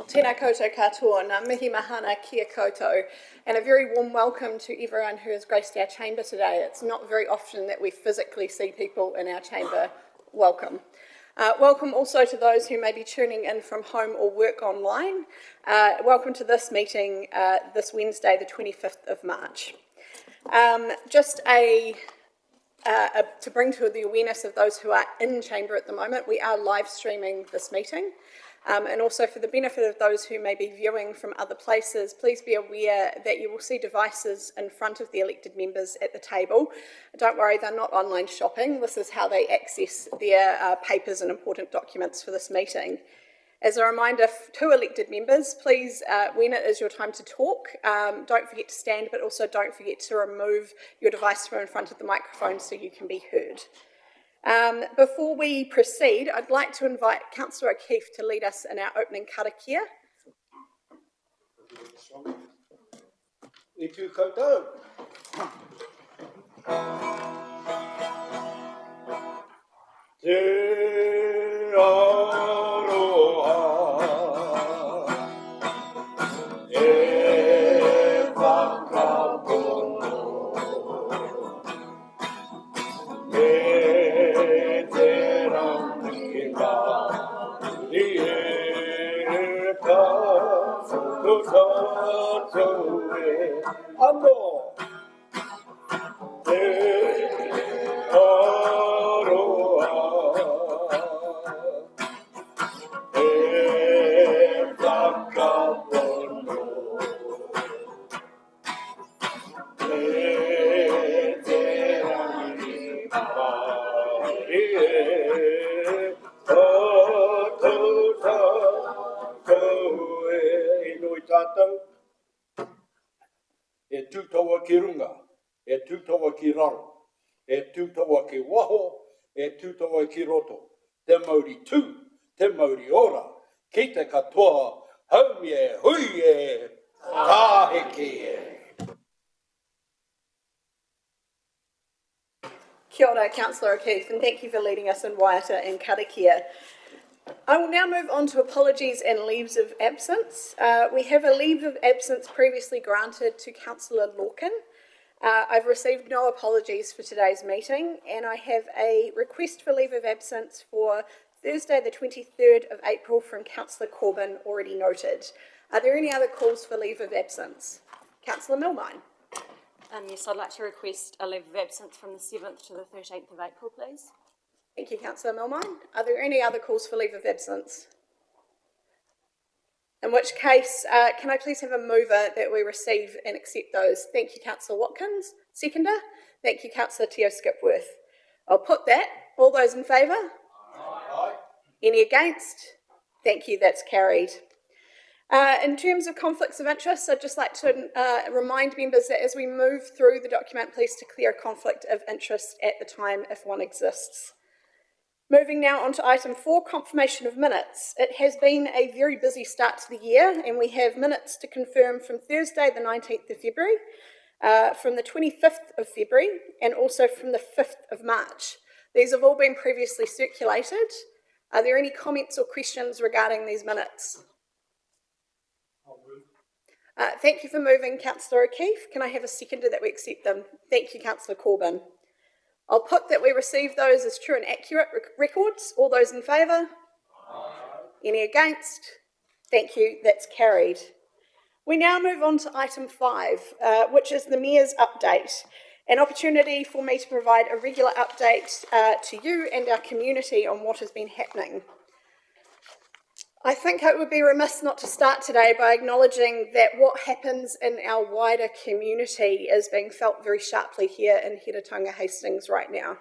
Tēnā koutou katoa, ngā mihi mahana kia koutou, and a very warm welcome to everyone who has graced our chamber today. It's not very often that we physically see people in our chamber. Welcome. Welcome also to those who may be tuning in from home or work online. Welcome to this meeting this Wednesday, the 25th of March. To bring to the awareness of those who are in chamber at the moment, we are live streaming this meeting. And also for the benefit of those who may be viewing from other places, please be aware that you will see devices in front of the elected members at the table. Don't worry, they're not online shopping. This is how they access their papers and important documents for this meeting. As a reminder to elected members, please, when it is your time to talk, don't forget to stand, but also don't forget to remove your device from in front of the microphone so you can be heard. Before we proceed, I'd like to invite Councillor O'Keefe to lead us in our opening karakia. E tū koutou. Te aroha e whakapono me te rangira I e ka to tātou e anō te aroha e whakapono me te rangira I e tātou tātou e inoi tātou e tūtaua ki runga, e tūtaua ki raro, e tūtaua ki waho, e tūtaua ki roto, te mauri tū, te mauri ora, ki te katoa, haumi e, hui e, tāheki e. Kia ora, Councillor O'Keefe, and thank you for leading us in waiata and karakia. I will now move on to apologies and leaves of absence. We have a leave of absence previously granted to Councillor Lorcan. I've received no apologies for today's meeting, and I have a request for leave of absence for Thursday the 23rd of April from Councillor Corbyn, already noted. Are there any other calls for leave of absence? Councillor Milmine. Yes, I'd like to request a leave of absence from the 7th to the 13th of April, please. Thank you, Councillor Milmine. Are there any other calls for leave of absence? In which case, can I please have a mover that we receive and accept those? Thank you, Councillor Watkins. Seconder? Thank you, Councillor Teo Skipworth. I'll put that. All those in favour? Aye. Any against? Thank you, that's carried. In terms of conflicts of interest, I'd just like to remind members that as we move through the document, please declare a conflict of interest at the time if one exists. Moving now on to item 4, confirmation of minutes. It has been a very busy start to the year, and we have minutes to confirm from Thursday the 19th of February, from the 25th of February, and also from the 5th of March. These have all been previously circulated. Are there any comments or questions regarding these minutes? Thank you for moving, Councillor O'Keefe. Can I have a seconder that we accept them? Thank you, Councillor Corbyn. I'll put that we receive those as true and accurate records. All those in favour? Aye. Any against? Thank you, that's carried. We now move on to item 5, which is the Mayor's update, an opportunity for me to provide a regular update to you and our community on what has been happening. I think it would be remiss not to start today by acknowledging that what happens in our wider community is being felt very sharply here in Heretaunga Hastings right now.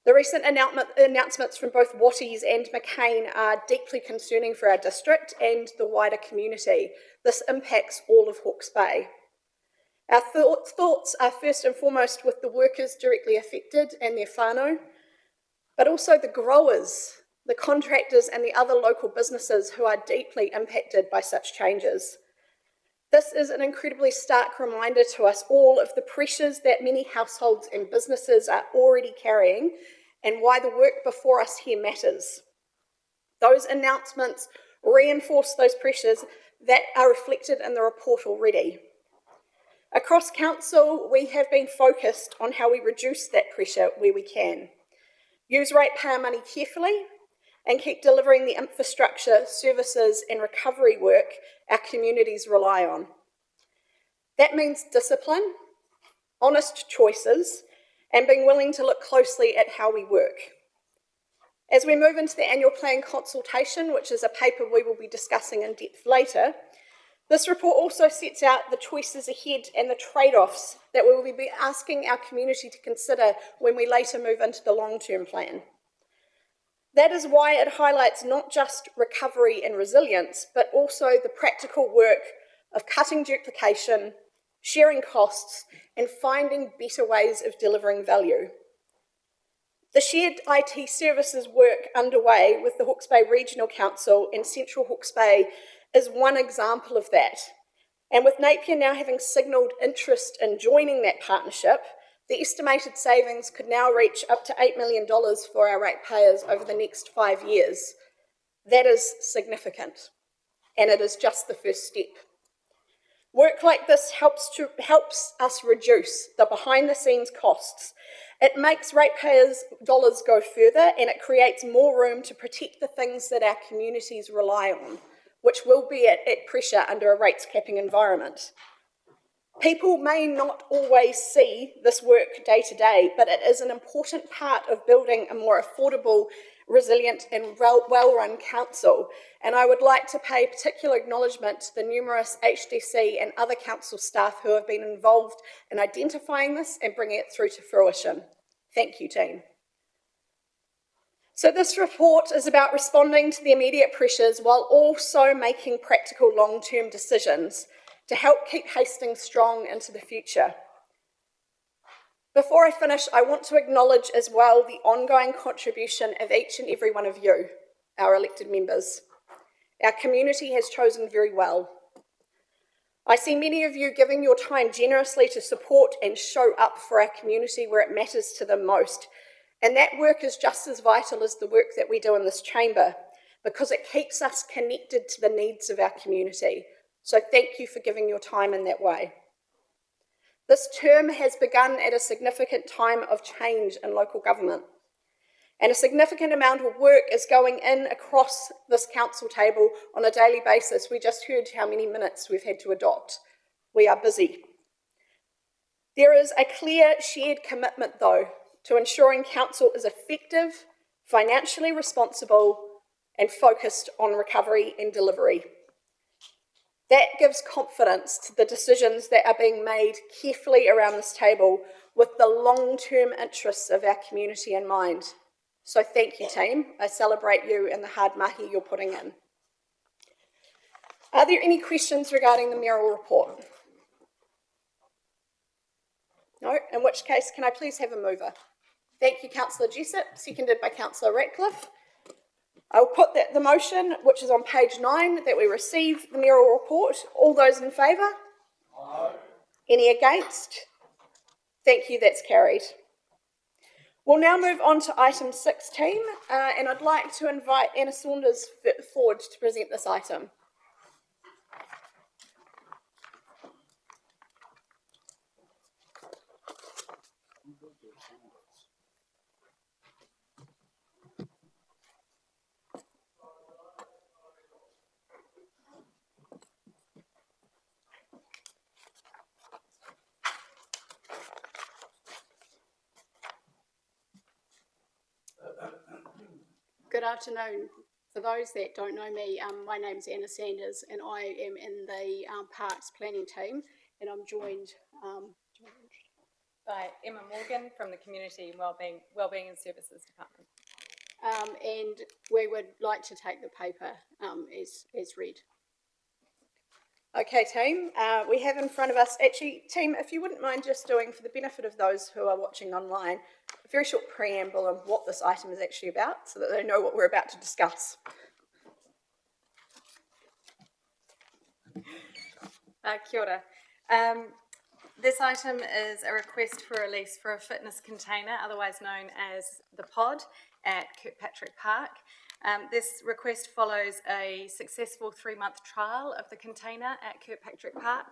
The recent announcements from both Watties and McCain are deeply concerning for our district and the wider community. This impacts all of Hawke's Bay. Our thoughts are first and foremost with the workers directly affected and their whānau, but also the growers, the contractors and the other local businesses who are deeply impacted by such changes. This is an incredibly stark reminder to us all of the pressures that many households and businesses are already carrying and why the work before us here matters. Those announcements reinforce those pressures that are reflected in the report already. Across council, we have been focused on how we reduce that pressure where we can, use ratepayer money carefully, and keep delivering the infrastructure, services and recovery work our communities rely on. That means discipline, honest choices, and being willing to look closely at how we work. As we move into the annual plan consultation, which is a paper we will be discussing in depth later, this report also sets out the choices ahead and the trade-offs that we will be asking our community to consider when we later move into the long-term plan. That is why it highlights not just recovery and resilience, but also the practical work of cutting duplication, sharing costs, and finding better ways of delivering value. The shared IT services work underway with the Hawke's Bay Regional Council and Central Hawke's Bay is one example of that. And with Napier now having signalled interest in joining that partnership, the estimated savings could now reach up to $8 million for our ratepayers over the next 5 years. That is significant, and it is just the first step. Work like this helps us reduce the behind-the-scenes costs. It makes ratepayers' dollars go further, and it creates more room to protect the things that our communities rely on, which will be at pressure under a rates capping environment. People may not always see this work day to day, but it is an important part of building a more affordable, resilient and well-run council. And I would like to pay particular acknowledgement to the numerous HDC and other council staff who have been involved in identifying this and bringing it through to fruition. Thank you, team. So this report is about responding to the immediate pressures while also making practical long-term decisions to help keep Hastings strong into the future. Before I finish, I want to acknowledge as well the ongoing contribution of each and every one of you, our elected members. Our community has chosen very well. I see many of you giving your time generously to support and show up for our community where it matters to them most. And that work is just as vital as the work that we do in this chamber, because it keeps us connected to the needs of our community. So thank you for giving your time in that way. This term has begun at a significant time of change in local government, and a significant amount of work is going in across this council table on a daily basis. We just heard how many minutes we've had to adopt. We are busy. There is a clear shared commitment, though, to ensuring council is effective, financially responsible, and focused on recovery and delivery. That gives confidence to the decisions that are being made carefully around this table with the long-term interests of our community in mind. So thank you, team. I celebrate you and the hard mahi you're putting in. Are there any questions regarding the Merrill report? No? In which case, can I please have a mover? Thank you, Councillor Jessup, seconded by Councillor Ratcliffe. I'll put the motion, which is on page 9, that we receive the Merrill report. All those in favour? Aye. Any against? Thank you, that's carried. We'll now move on to item 16, and I'd like to invite Anna Saunders forward to present this item. Good afternoon. For those that don't know me, my name is Anna Sanders and I am in the Parks Planning team, and I'm joined By Emma Morgan from the Community Wellbeing and Services Department. and we would like to take the paper as read. Okay, team, we have in front of us, actually, team, if you wouldn't mind just doing, for the benefit of those who are watching online, a very short preamble on what this item is actually about, so that they know what we're about to discuss. Kia ora. This item is a request for a lease for a fitness container, otherwise known as the Pod, at Kirkpatrick Park. This request follows a successful 3-month trial of the container at Kirkpatrick Park.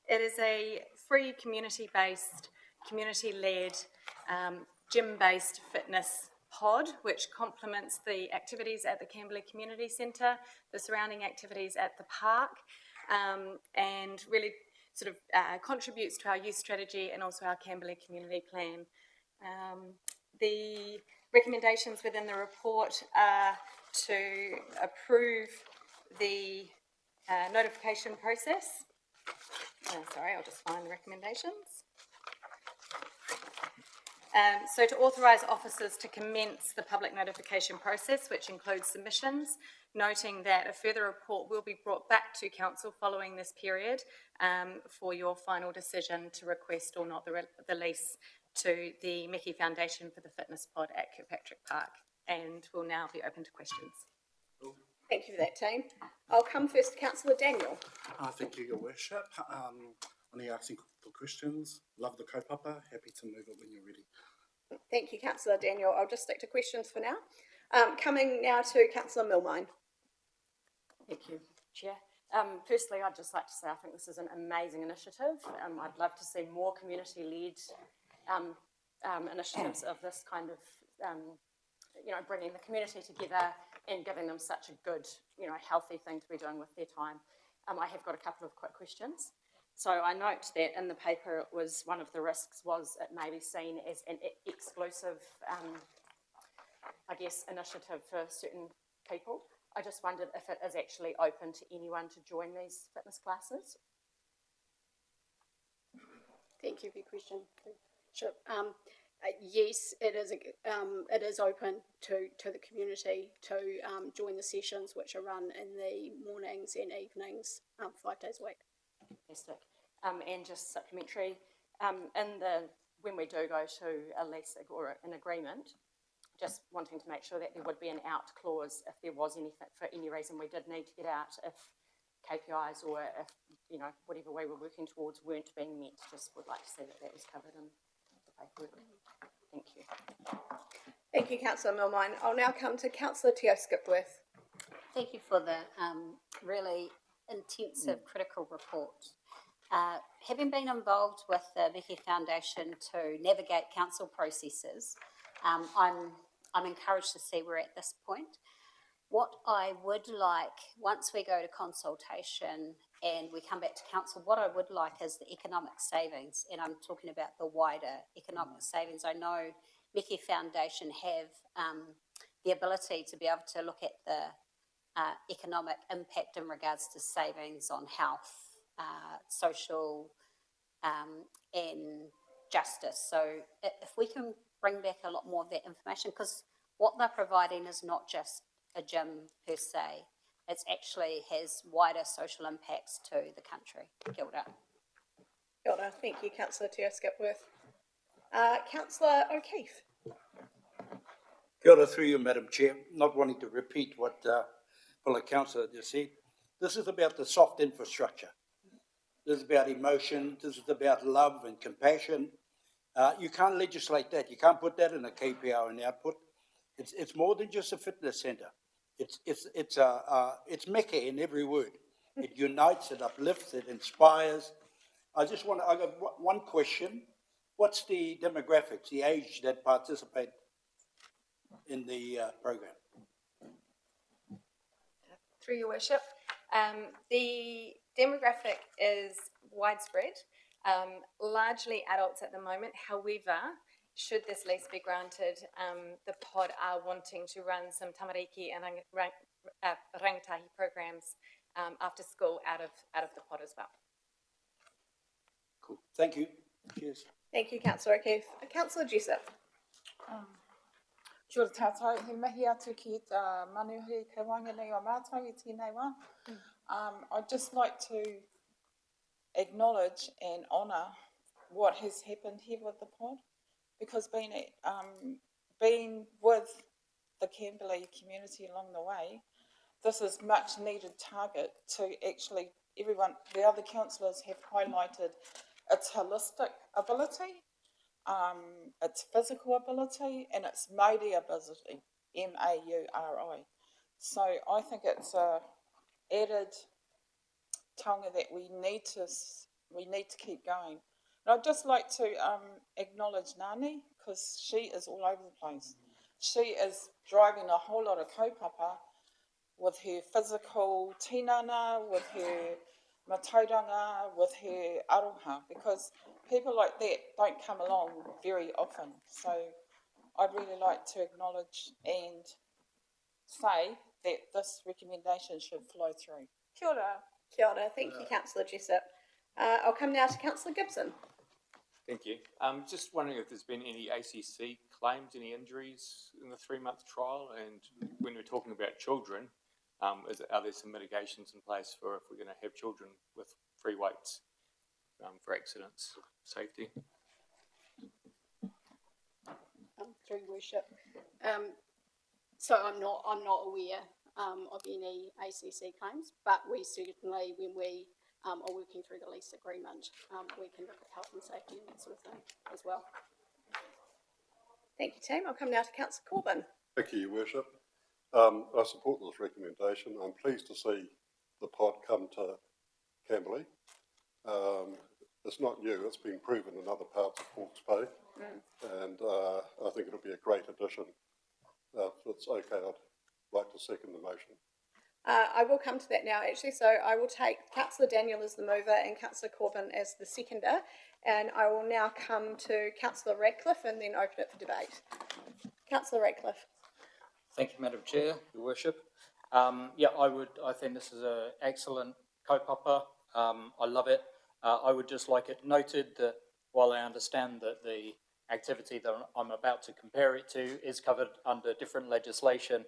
It is a free community-based, community-led, gym-based fitness pod, which complements the activities at the Camberley Community Centre, the surrounding activities at the park, and really sort of contributes to our youth strategy and also our Camberley Community Plan. The recommendations within the report are to approve the notification process. Sorry, I'll just find the recommendations. So to authorise officers to commence the public notification process, which includes submissions, noting that a further report will be brought back to council following this period for your final decision to request or not the lease to the Mickey Foundation for the Fitness Pod at Kirkpatrick Park, and will now be open to questions. Thank you for that, team. I'll come first to Councillor Daniel. Thank you, Your Worship. Only asking for questions. Love the kaupapa. Happy to move it when you're ready. Thank you, Councillor Daniel. I'll just stick to questions for now. Coming now to Councillor Milmine. Thank you, Chair. Firstly, I'd just like to say I think this is an amazing initiative. I'd love to see more community-led initiatives of this kind of, bringing the community together and giving them such a good, healthy thing to be doing with their time. I have got a couple of quick questions. So I note that in the paper it was one of the risks was it may be seen as an exclusive, initiative for certain people. I just wondered if it is actually open to anyone to join these fitness classes. Thank you for your question. Sure. Yes, it is open to the community to join the sessions, which are run in the mornings and evenings, 5 days a week. Fantastic. And just supplementary, when we do go to a lease or an agreement, just wanting to make sure that there would be an out clause if there was anything, for any reason we did need to get out, if KPIs or if, whatever we were working towards weren't being met. Just would like to see that was covered in the paperwork. Thank you. Thank you, Councillor Milmine. I'll now come to Councillor Teo Skipworth. Thank you for the really intensive critical report. Having been involved with the Mickey Foundation to navigate council processes, I'm encouraged to see we're at this point. What I would like, once we go to consultation and we come back to council, what I would like is the economic savings, and I'm talking about the wider economic savings. I know Mickey Foundation have the ability to be able to look at the economic impact in regards to savings on health, social and justice. So if we can bring back a lot more of that information, because what they're providing is not just a gym per se, it actually has wider social impacts to the country. Kia ora. Kia ora. Thank you, Councillor Teo Skipworth. Councillor O'Keefe. Kia ora through you, Madam Chair. Not wanting to repeat what fellow councillor just said. This is about the soft infrastructure. This is about emotion. This is about love and compassion. You can't legislate that. You can't put that in a KPI or an output. It's more than just a fitness centre. It's Mecca in every word. It unites, it uplifts, it inspires. I got one question. What's the demographics, the age that participate in the program? Through your worship, the demographic is widespread, largely adults at the moment. However, should this lease be granted, the pod are wanting to run some tamariki and rangatahi programs after school out of the pod as well. Cool. Thank you. Cheers. Thank you, Councillor O'Keefe. Councillor Jessup. Kia ora tātou, he mihi atu ki tā manuhiri ka wanganui o mātou I tēnei wā. I'd just like to acknowledge and honour what has happened here with the pod, because being with the Camberley community along the way, this is much needed target to actually everyone, the other councillors have highlighted its holistic ability, its physical ability and its mauri ability, M-A-U-R-I. So I think it's a added taonga that we need to keep going. And I'd just like to acknowledge Nani, because she is all over the place. She is driving a whole lot of kaupapa with her physical tinana, with her matauranga, with her aroha, because people like that don't come along very often. So I'd really like to acknowledge and say that this recommendation should flow through. Kia ora. Kia ora. Thank you, Councillor Jessup. I'll come now to Councillor Gibson. Thank you. Just wondering if there's been any ACC claims, any injuries in the 3-month trial, and when we're talking about children, are there some mitigations in place for if we're going to have children with free weights for accidents, safety? Through worship. So I'm not aware of any ACC claims, but we certainly, when we are working through the lease agreement, we can look at health and safety and that sort of thing as well. Thank you, team. I'll come now to Councillor Corbyn. Thank you, Your Worship. I support this recommendation. I'm pleased to see the pod come to Camberley. It's not new, it's been proven in other parts of Hawke's Bay. And I think it'll be a great addition. If it's okay, I'd like to second the motion. I will come to that now, actually. So I will take Councillor Daniel as the mover and Councillor Corbyn as the seconder. And I will now come to Councillor Radcliffe and then open it for debate. Councillor Radcliffe. Thank you, Madam Chair, Your Worship. I think this is an excellent kaupapa. I love it. I would just like it noted that while I understand that the activity that I'm about to compare it to is covered under different legislation,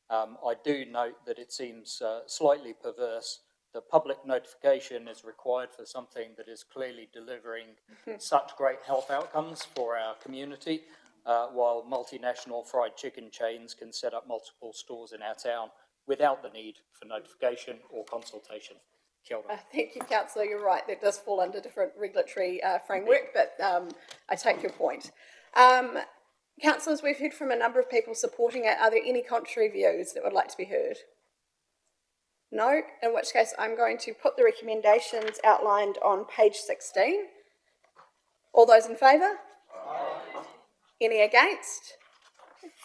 I do note that it seems slightly perverse that public notification is required for something that is clearly delivering such great health outcomes for our community, while multinational fried chicken chains can set up multiple stores in our town without the need for notification or consultation. Kia ora. Thank you, Councillor. You're right. That does fall under different regulatory framework, but I take your point. Councillors, we've heard from a number of people supporting it. Are there any contrary views that would like to be heard? No? In which case, I'm going to put the recommendations outlined on page 16. All those in favour? Aye. Any against?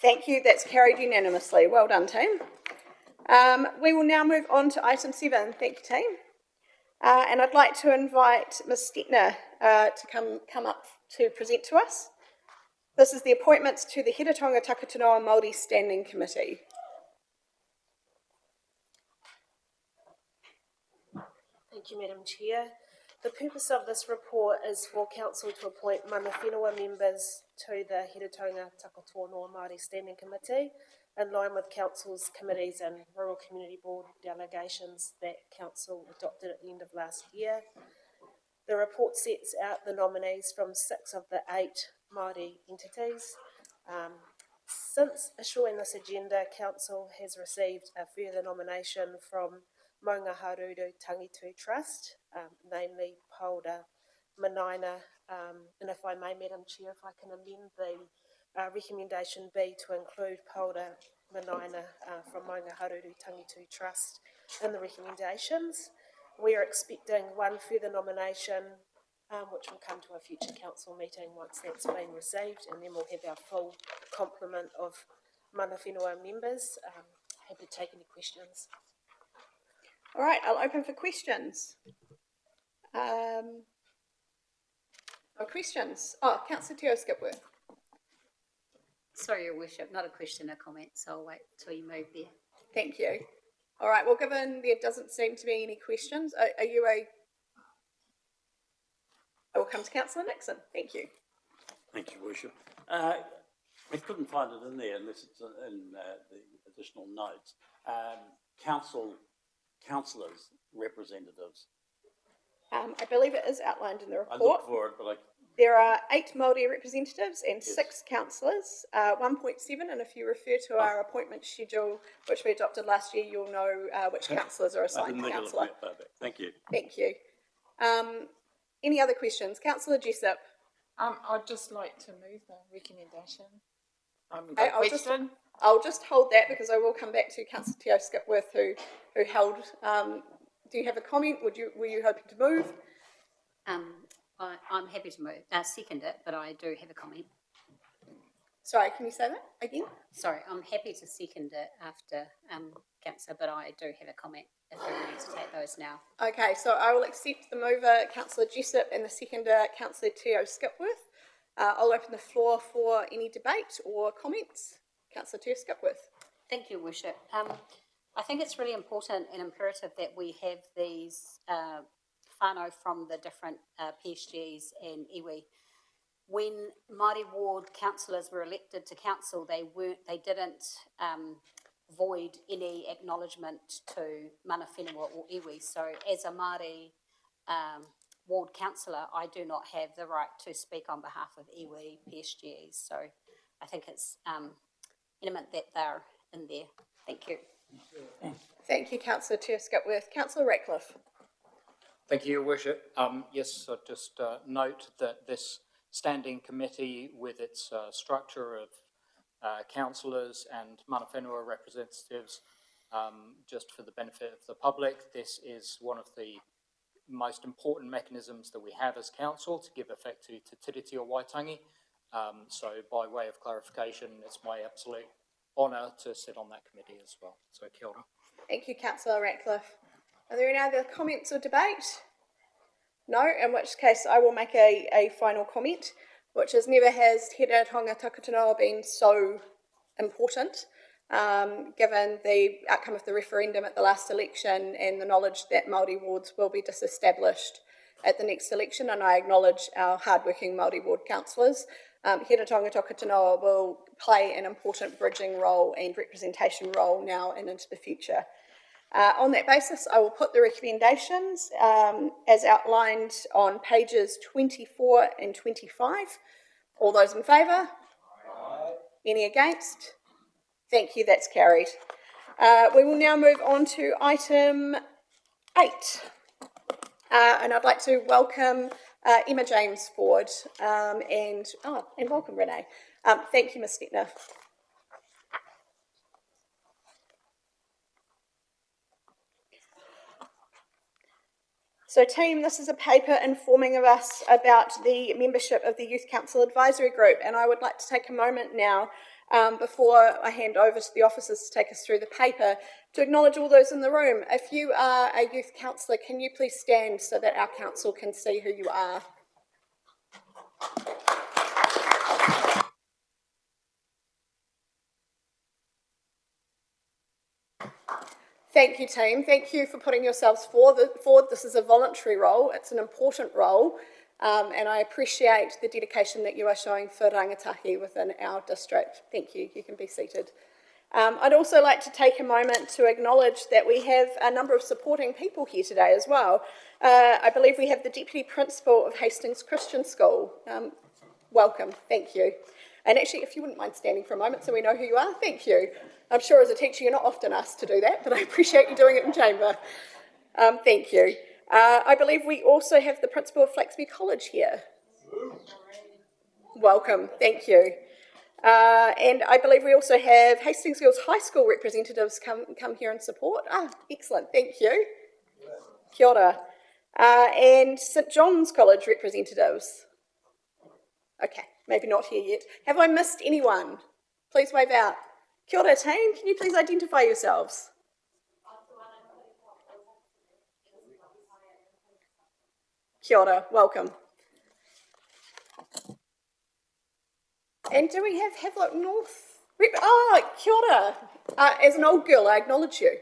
Thank you. That's carried unanimously. Well done, team. We will now move on to item 7. Thank you, team. And I'd like to invite Ms. Stettner to come up to present to us. This is the appointments to the Heretaunga Takatonoa Māori Standing Committee. Thank you, Madam Chair. The purpose of this report is for Council to appoint mana whenua members to the Heretaunga Takatonoa Māori Standing Committee in line with Council's committees and Rural Community Board delegations that Council adopted at the end of last year. The report sets out the nominees from 6 of the 8 Māori entities. Since issuing this agenda, Council has received a further nomination from Maunga Haururu Tangitu Trust, namely Paula Manaina, and if I may, Madam Chair, if I can amend the recommendation B to include Paula Manaina from Maunga Haururu Tangitu Trust in the recommendations. We are expecting one further nomination, which will come to a future council meeting once that's been received, and then we'll have our full complement of mana whenua members. Happy to take any questions. All right, I'll open for questions. Questions. Councillor Teo Skipworth. Sorry, Your Worship, not a question, a comment, so I'll wait till you move there. Thank you. All right, well, given there doesn't seem to be any questions, are you a... I will come to Councillor Nixon. Thank you. Thank you, Worship. I couldn't find it in there unless it's in the additional notes. Councillors, representatives. I believe it is outlined in the report. I looked for it, but There are 8 Māori representatives and 6 councillors, 1.7, and if you refer to our appointment schedule, which we adopted last year, you'll know which councillors are assigned to councillor. Thank you. Thank you. Any other questions? Councillor Jessup. I'd just like to move the recommendation. I'll just hold that because I will come back to Councillor Teo Skipworth who held, do you have a comment? Were you hoping to move? I'm happy to move, second it, but I do have a comment. Sorry, can you say that again? Sorry, I'm happy to second it after councillor, but I do have a comment if we're ready to take those now. Okay, so I will accept the mover, Councillor Jessup, and the seconder, Councillor Teo Skipworth. I'll open the floor for any debate or comments. Councillor Teo Skipworth. Thank you, Worship. I think it's really important and imperative that we have these whānau from the different PSGs and iwi. When Māori ward councillors were elected to council, they didn't void any acknowledgement to mana whenua or iwi. So as a Māori ward councillor, I do not have the right to speak on behalf of iwi PSGs. So I think it's intimate that they're in there. Thank you. Thank you, Councillor Teo Skipworth. Councillor Ratcliffe. Thank you, Your Worship. Yes, I'd just note that this standing committee with its structure of councillors and mana whenua representatives, just for the benefit of the public, this is one of the most important mechanisms that we have as council to give effect to Te Tiriti o Waitangi. So by way of clarification, it's my absolute honour to sit on that committee as well. So kia ora. Thank you, Councillor Ratcliffe. Are there any other comments or debate? No, in which case I will make a final comment, which is never has He Rarotonga Takatanoa been so important, given the outcome of the referendum at the last election and the knowledge that Māori wards will be disestablished at the next election, and I acknowledge our hardworking Māori ward councillors. He Rarotonga Takatanoa will play an important bridging role and representation role now and into the future. On that basis, I will put the recommendations as outlined on pages 24 and 25. All those in favour? Aye. Any against? Thank you, that's carried. We will now move on to item 8. And I'd like to welcome Emma James Ford and welcome Renee. Thank you, Ms. Stettner. So team, this is a paper informing of us about the membership of the Youth Council Advisory Group, and I would like to take a moment now before I hand over to the officers to take us through the paper to acknowledge all those in the room. If you are a youth councillor, can you please stand so that our council can see who you are? Thank you, team. Thank you for putting yourselves forward. This is a voluntary role. It's an important role, and I appreciate the dedication that you are showing for rangatahi within our district. Thank you. You can be seated. I'd also like to take a moment to acknowledge that we have a number of supporting people here today as well. I believe we have the Deputy Principal of Hastings Christian School. Welcome. Thank you. And actually, if you wouldn't mind standing for a moment so we know who you are, thank you. I'm sure as a teacher you're not often asked to do that, but I appreciate you doing it in chamber. Thank you. I believe we also have the Principal of Flaxby College here. Welcome. Thank you. And I believe we also have Hastings Girls High School representatives come here and support. Excellent. Thank you. Kia ora. And St John's College representatives. Okay, maybe not here yet. Have I missed anyone? Please wave out. Kia ora, team. Can you please identify yourselves? Kia ora. Welcome. And do we have Havelock North? Kia ora. As an old girl, I acknowledge you.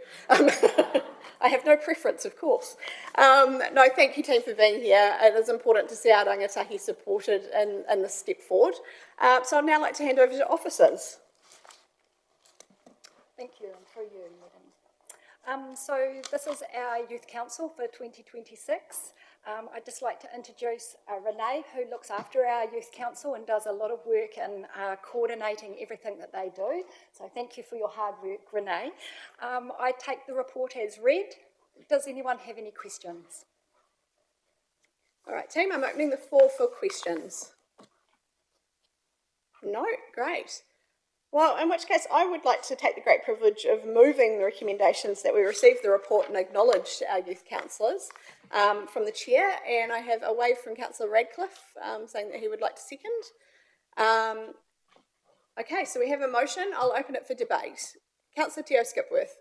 I have no preference, of course. No, thank you, team, for being here. It is important to see our rangatahi supported in this step forward. So I'd now like to hand over to officers. Thank you, and through you, Madam. So this is our Youth Council for 2026. I'd just like to introduce Renee, who looks after our Youth Council and does a lot of work in coordinating everything that they do. So thank you for your hard work, Renee. I take the report as read. Does anyone have any questions? All right, team, I'm opening the floor for questions. No? Great. Well, in which case, I would like to take the great privilege of moving the recommendations that we received the report and acknowledge our youth councillors from the chair. And I have a wave from Councillor Radcliffe saying that he would like to second. Okay, so we have a motion. I'll open it for debate. Councillor Teo Skipworth.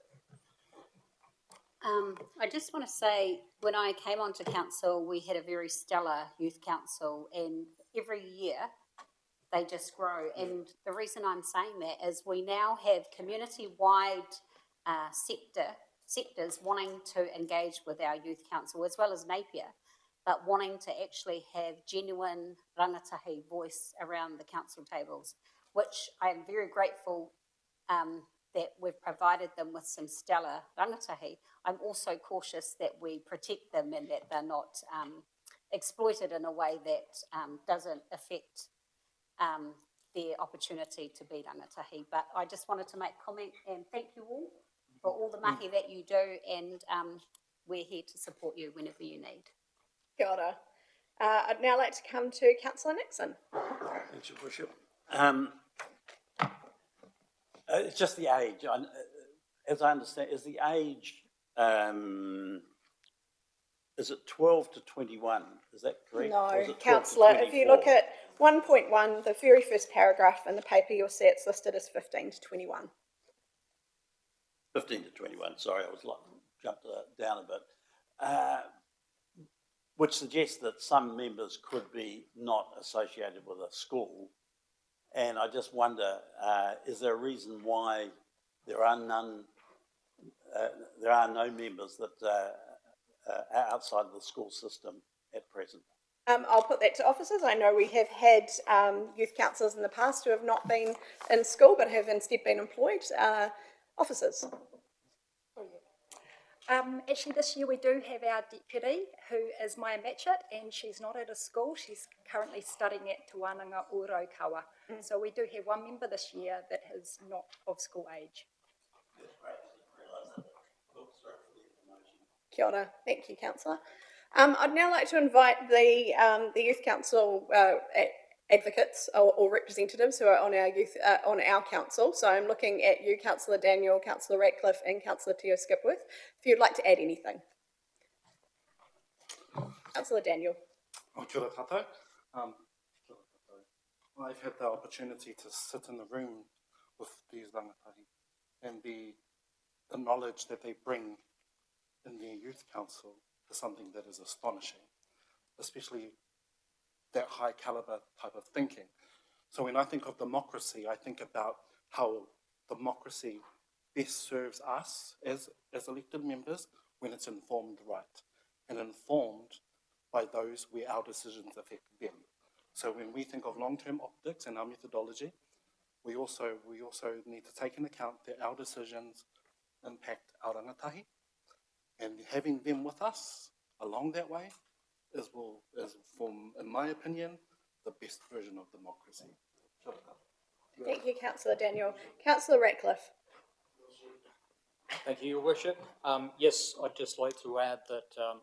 I just want to say, when I came onto council, we had a very stellar youth council, and every year they just grow. And the reason I'm saying that is we now have community-wide sectors wanting to engage with our youth council, as well as Napier, but wanting to actually have genuine rangatahi voice around the council tables, which I am very grateful that we've provided them with some stellar rangatahi. I'm also cautious that we protect them and that they're not exploited in a way that doesn't affect their opportunity to be rangatahi. But I just wanted to make comment and thank you all for all the mahi that you do, and we're here to support you whenever you need. Kia ora. I'd now like to come to Councillor Nixon. Thanks, Your Worship. It's just the age. As I understand, is the age, is it 12 to 21? Is that correct? Or is No, it 12 to Councillor, if you 24? look at 1.1, the very first paragraph in the paper, you'll see it's listed as 15 to 21. 15 to 21, sorry, I was jumped down a bit. Which suggests that some members could be not associated with a school. And I just wonder, is there a reason why there are no members that are outside of the school system at present? I'll put that to officers. I know we have had youth councillors in the past who have not been in school but have instead been employed. Officers. Actually, this year we do have our deputy, who is Maya Matchett, and she's not at a school. She's currently studying at Te Wānanga Orokawa. So we do have one member this year that is not of school age. Kia ora. Thank you, Councillor. I'd now like to invite the youth council advocates or representatives who are on our on our council. So I'm looking at you, Councillor Daniel, Councillor Radcliffe, and Councillor Teo Skipworth, if you'd like to add anything. Councillor Daniel. Kia ora tātou. I've had the opportunity to sit in the room with these rangatahi, and the knowledge that they bring in their youth council is something that is astonishing, especially that high caliber type of thinking. So when I think of democracy, I think about how democracy best serves us as elected members when it's informed right and informed by those where our decisions affect them. So when we think of long-term optics and our methodology, we also need to take into account that our decisions impact our rangatahi, and having them with us along that way is, in my opinion, the best version of democracy. Thank you, Councillor Daniel. Councillor Radcliffe. Thank you, Your Worship. Yes, I'd just like to add that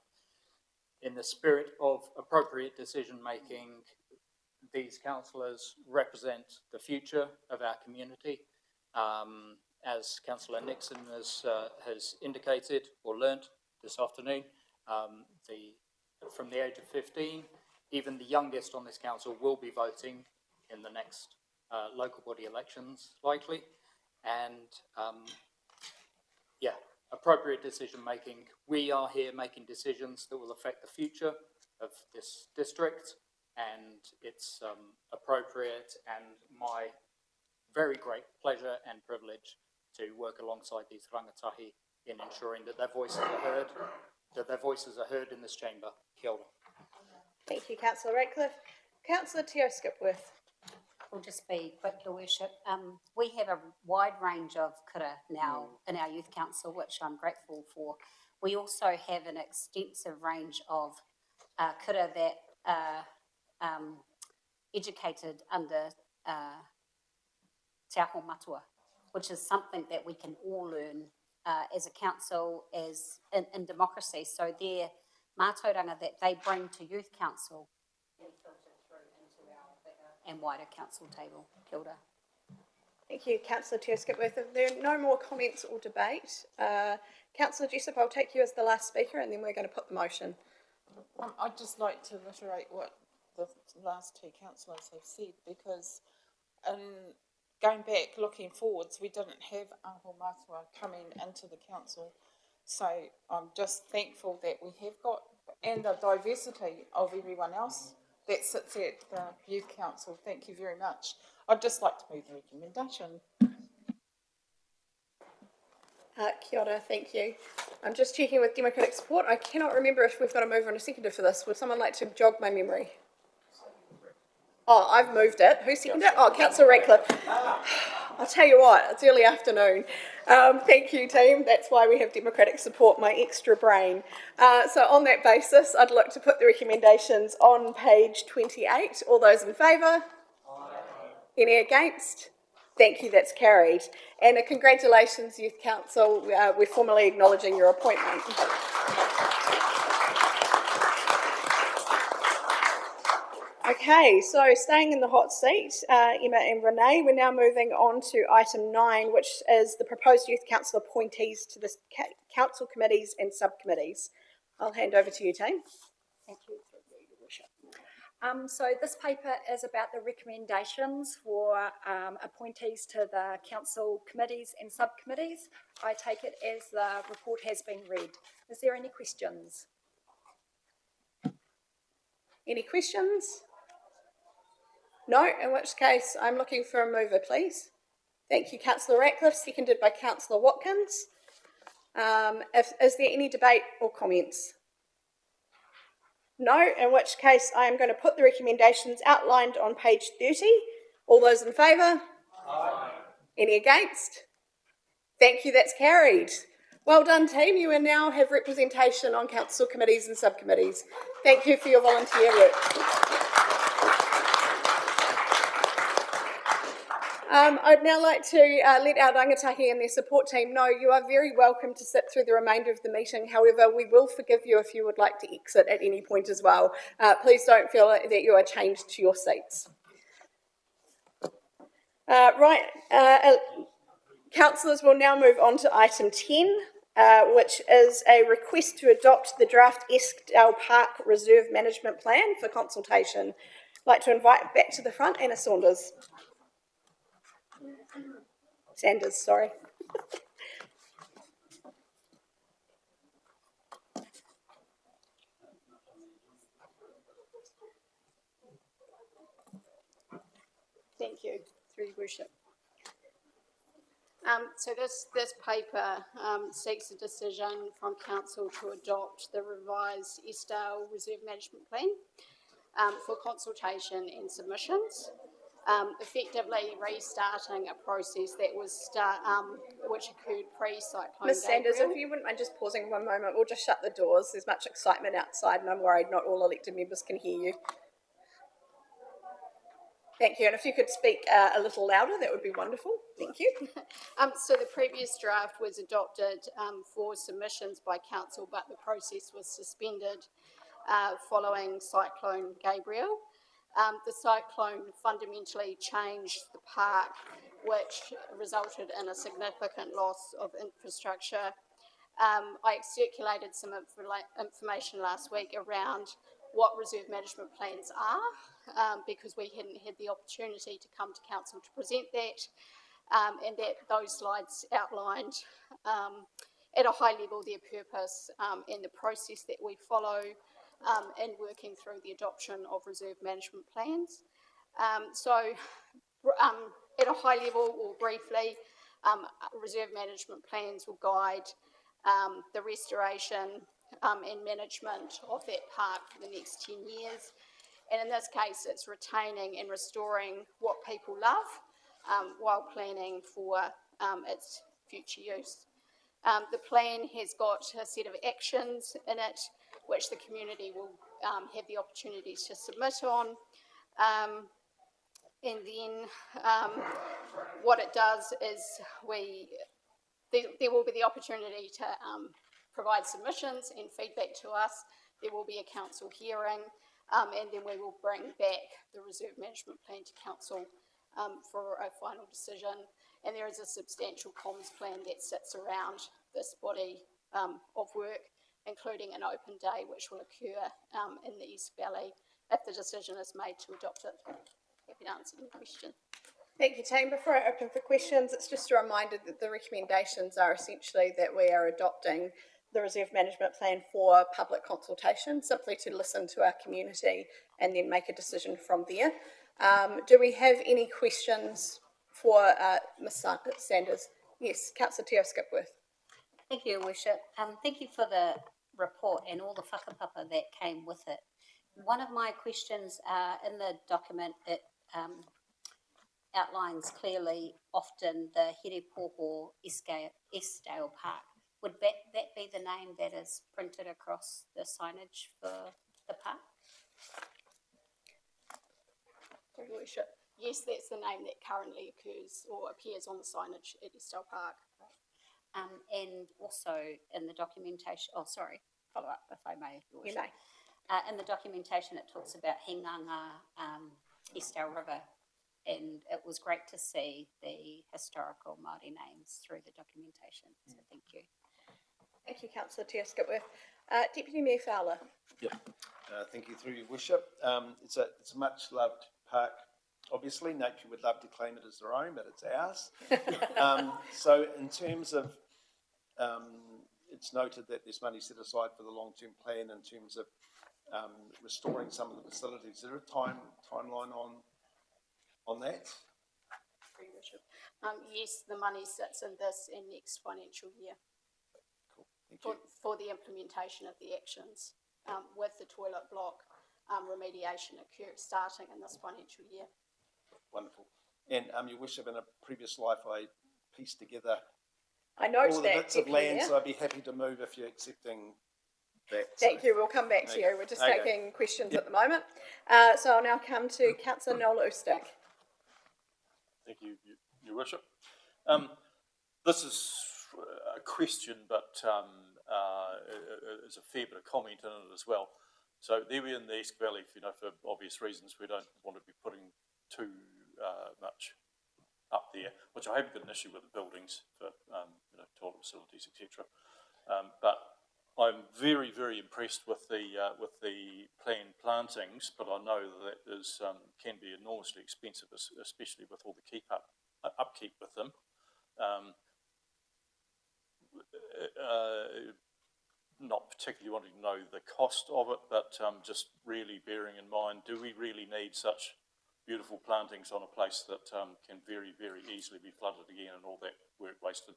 in the spirit of appropriate decision-making, these councillors represent the future of our community. As Councillor Nixon has indicated or learnt this afternoon, from the age of 15, even the youngest on this council will be voting in the next local body elections, likely. And appropriate decision making. We are here making decisions that will affect the future of this district, and it's appropriate and my very great pleasure and privilege to work alongside these rangatahi in ensuring that their voices are heard, in this chamber. Kia ora. Thank you, Councillor Radcliffe. Councillor Teo Skipworth. I'll just be quick, Your Worship. We have a wide range of kura now in our youth council, which I'm grateful for. We also have an extensive range of kura that are educated under Te Aho Matua, which is something that we can all learn as a council, as in democracy. So their mātauranga that they bring to youth council and filter through into our bigger and wider council table. Kia ora. Thank you, Councillor Ter Skipworth. If there are no more comments or debate, Councillor Jessup, I'll take you as the last speaker and then we're going to put the motion. I'd just like to reiterate what the last two councillors have said, because going back, looking forwards, we didn't have Aho Matua coming into the council. So I'm just thankful that we have got, and the diversity of everyone else that sits at the youth council. Thank you very much. I'd just like to move the recommendation. Kia ora, thank you. I'm just checking with Democratic support. I cannot remember if we've got a mover and a seconder for this. Would someone like to jog my memory? Oh, I've moved it. Who seconded it? Oh, Councillor Ratcliffe. I'll tell you what, it's early afternoon. Thank you, team. That's why we have Democratic support, my extra brain. So on that basis, I'd like to put the recommendations on page 28. All those in favour? Any against? Thank you, that's carried. And congratulations, Youth Council. We're formally acknowledging your appointment. Okay, so staying in the hot seat, Emma and Renee, we're now moving on to item 9, which is the proposed Youth Council appointees to the council committees and subcommittees. I'll hand over to you, team. Thank you, Your Worship. So this paper is about the recommendations for appointees to the council committees and subcommittees. I take it as the report has been read. Is there any questions? Any questions? No, in which case I'm looking for a mover, please. Thank you, Councillor Ratcliffe, seconded by Councillor Watkins. Is there any debate or comments? No, in which case I am going to put the recommendations outlined on page 30. All those in favour? Aye. Any against? Thank you, that's carried. Well done, team. You will now have representation on council committees and subcommittees. Thank you for your volunteer work. I'd now like to let our rangatahi and their support team know you are very welcome to sit through the remainder of the meeting. However, we will forgive you if you would like to exit at any point as well. Please don't feel that you are chained to your seats. Councillors will now move on to item 10, which is a request to adopt the draft Eskdale Park Reserve Management Plan for consultation. I'd like to invite back to the front Anna Sanders, sorry. Thank you, through your worship. So this paper seeks a decision from council to adopt the revised Eskdale Reserve Management Plan for consultation and submissions, effectively restarting a process that was which occurred pre-cyclone Ms Sanders, Gabrielle. if you wouldn't mind just pausing 1 moment, we'll just shut the doors. There's much excitement outside and I'm worried not all elected members can hear you. Thank you, and if you could speak a little louder, that would be wonderful. Thank you. So the previous draft was adopted for submissions by council, but the process was suspended following Cyclone Gabrielle. The cyclone fundamentally changed the park, which resulted in a significant loss of infrastructure. I circulated some information last week around what reserve management plans are, because we hadn't had the opportunity to come to council to present that, and that those slides outlined at a high level their purpose and the process that we follow in working through the adoption of reserve management plans. At a high level or briefly, reserve management plans will guide the restoration and management of that park for the next 10 years. And in this case, it's retaining and restoring what people love while planning for its future use. The plan has got a set of actions in it, which the community will have the opportunity to submit on. And then what it does is there will be the opportunity to provide submissions and feedback to us. There will be a council hearing, and then we will bring back the reserve management plan to council for a final decision. and there is a substantial comms plan that sits around this body of work, including an open day which will occur in the East Valley if the decision is made to adopt it. Happy to answer any question. Thank you, team. Before I open for questions, it's just a reminder that the recommendations are essentially that we are adopting the reserve management plan for public consultation, simply to listen to our community and then make a decision from there. Do we have any questions for Ms. Sanders? Yes, Councillor Teo Skipworth. Thank you, Your Worship. Thank you for the report and all the whakapapa that came with it. One of my questions in the document, it outlines clearly often the Here Poho Eskdale Park. Would that be the name that is printed across the signage for the park? Your Worship, yes, that's the name that currently occurs or appears on the signage at Eskdale Park. And also in the documentation, follow up if I may, Your You Worship. may. In the documentation, it talks about Hinganga Eskdale River, and it was great to see the historical Māori names through the documentation, so thank you. Thank you, Councillor Teo Skipworth. Deputy Mayor Fowler. Thank you, through your worship. It's a much loved park. Obviously, nature would love to claim it as their own, but it's ours. So in terms of, it's noted that there's money set aside for the long-term plan in terms of restoring some of the facilities. Is there a timeline on that? Your Worship. Yes, the money sits in this and next financial year. Cool, thank you. For the implementation of the actions with the toilet block remediation starting in this financial year. Wonderful. And your worship, in a previous life, I pieced together I note all the that, bits of Deputy land, Mayor. so I'd be happy to move if you're accepting that. Thank you. We'll come back to you. We're just taking questions at the moment. So I'll now come to Councillor Noel Oostic. Thank you, Your Worship. This is a question, but there's a fair bit of comment in it as well. So there we're in the East Valley, for obvious reasons. We don't want to be putting too much up there, which I haven't got an issue with the buildings for toilet facilities, etc. But I'm very, very impressed with the planned plantings. But I know that is can be enormously expensive, especially with all the upkeep with them. Not particularly wanting to know the cost of it, but just really bearing in mind, do we really need such beautiful plantings on a place that can very, very easily be flooded again and all that work wasted?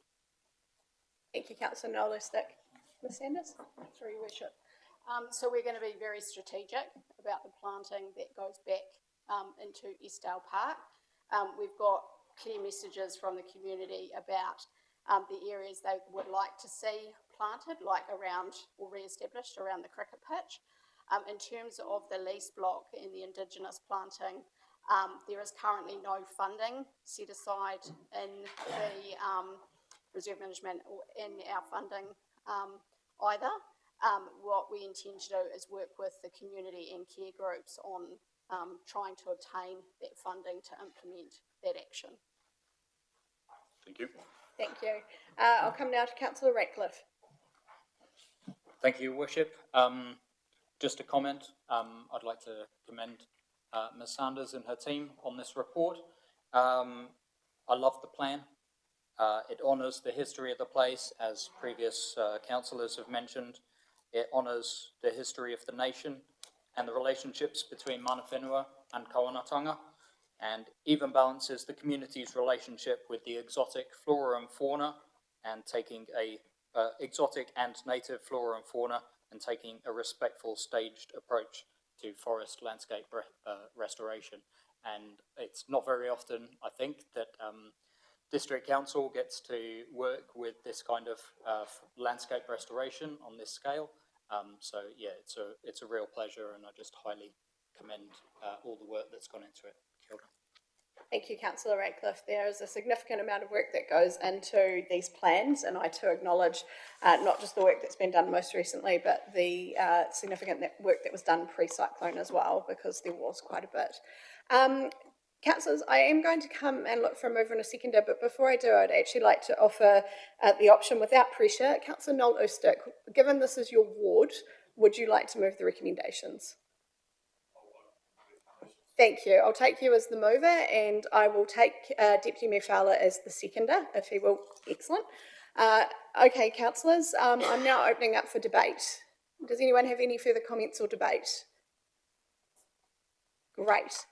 Thank you, Councillor Noel Oostic. Ms. Sanders? Through your worship. So we're going to be very strategic about the planting that goes back into Eskdale Park. We've got clear messages from the community about the areas they would like to see planted, like around or re-established around the cricket pitch. In terms of the lease block and the Indigenous planting, there is currently no funding set aside in the reserve management or in our funding either. What we intend to do is work with the community and care groups on trying to obtain that funding to implement that action. Thank you. Thank you. I'll come now to Councillor Ratcliffe. Thank you, Your Worship. Just a comment. I'd like to commend Ms. Sanders and her team on this report. I love the plan. It honours the history of the place, as previous councillors have mentioned. It honours the history of the nation and the relationships between Mana Whenua and Kawanatanga, and even balances the community's relationship with the exotic flora and fauna, and taking exotic and native flora and fauna, and taking a respectful, staged approach to forest landscape restoration. And it's not very often, I think, that District Council gets to work with this kind of landscape restoration on this scale. So yeah, it's a real pleasure, and I just highly commend all the work that's gone into it. Kia ora. Thank you, Councillor Ratcliffe. There is a significant amount of work that goes into these plans, and I too acknowledge not just the work that's been done most recently, but the significant work that was done pre-cyclone as well, because there was quite a bit. Councillors, I am going to come and look for a mover and a seconder, but before I do, I'd actually like to offer the option without pressure. Councillor Noel Ostick, given this is your ward, would you like to move the recommendations? Thank you. I'll take you as the mover and I will take Deputy Mayor Fowler as the seconder, if he will. Excellent. Okay, councillors, I'm now opening up for debate. Does anyone have any further comments or debate? Great.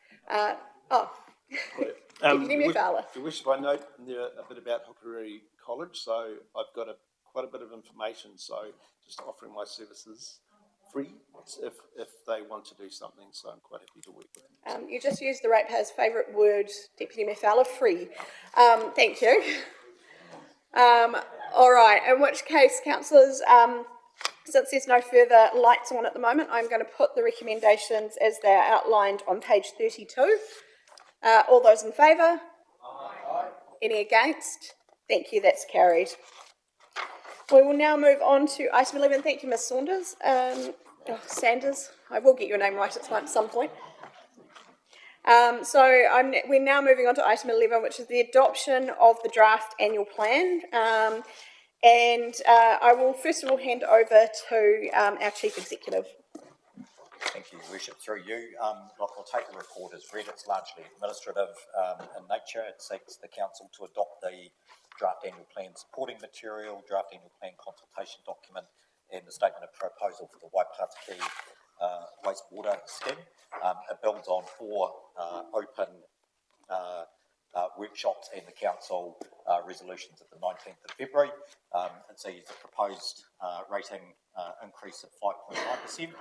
Deputy Mayor Fowler. Your worship, I note there a bit about Hokoriri College, so I've got quite a bit of information, so just offering my services free if they want to do something, so I'm quite happy to work with them. You just used the ratepayer's favourite word, Deputy Mayor Fowler, free. Thank you. All right, in which case, councillors, since there's no further lights on at the moment, I'm going to put the recommendations as they are outlined on page 32. All those in favour? Aye. Any against? Thank you, that's carried. We will now move on to item 11. Thank you, Ms Saunders. Sanders, I will get your name right at some point. We're now moving on to item 11, which is the adoption of the draft annual plan. I will first of all hand over to our Chief Executive. Thank you, Worship. Through you, I'll take the report as read. It's largely administrative in nature. It seeks the council to adopt the draft annual plan supporting material, draft annual plan consultation document, and the statement of proposal for the Waipatiki wastewater scheme. It builds on 4 open workshops and the council resolutions of the 19th of February. It sees a proposed rating increase of 5.9%,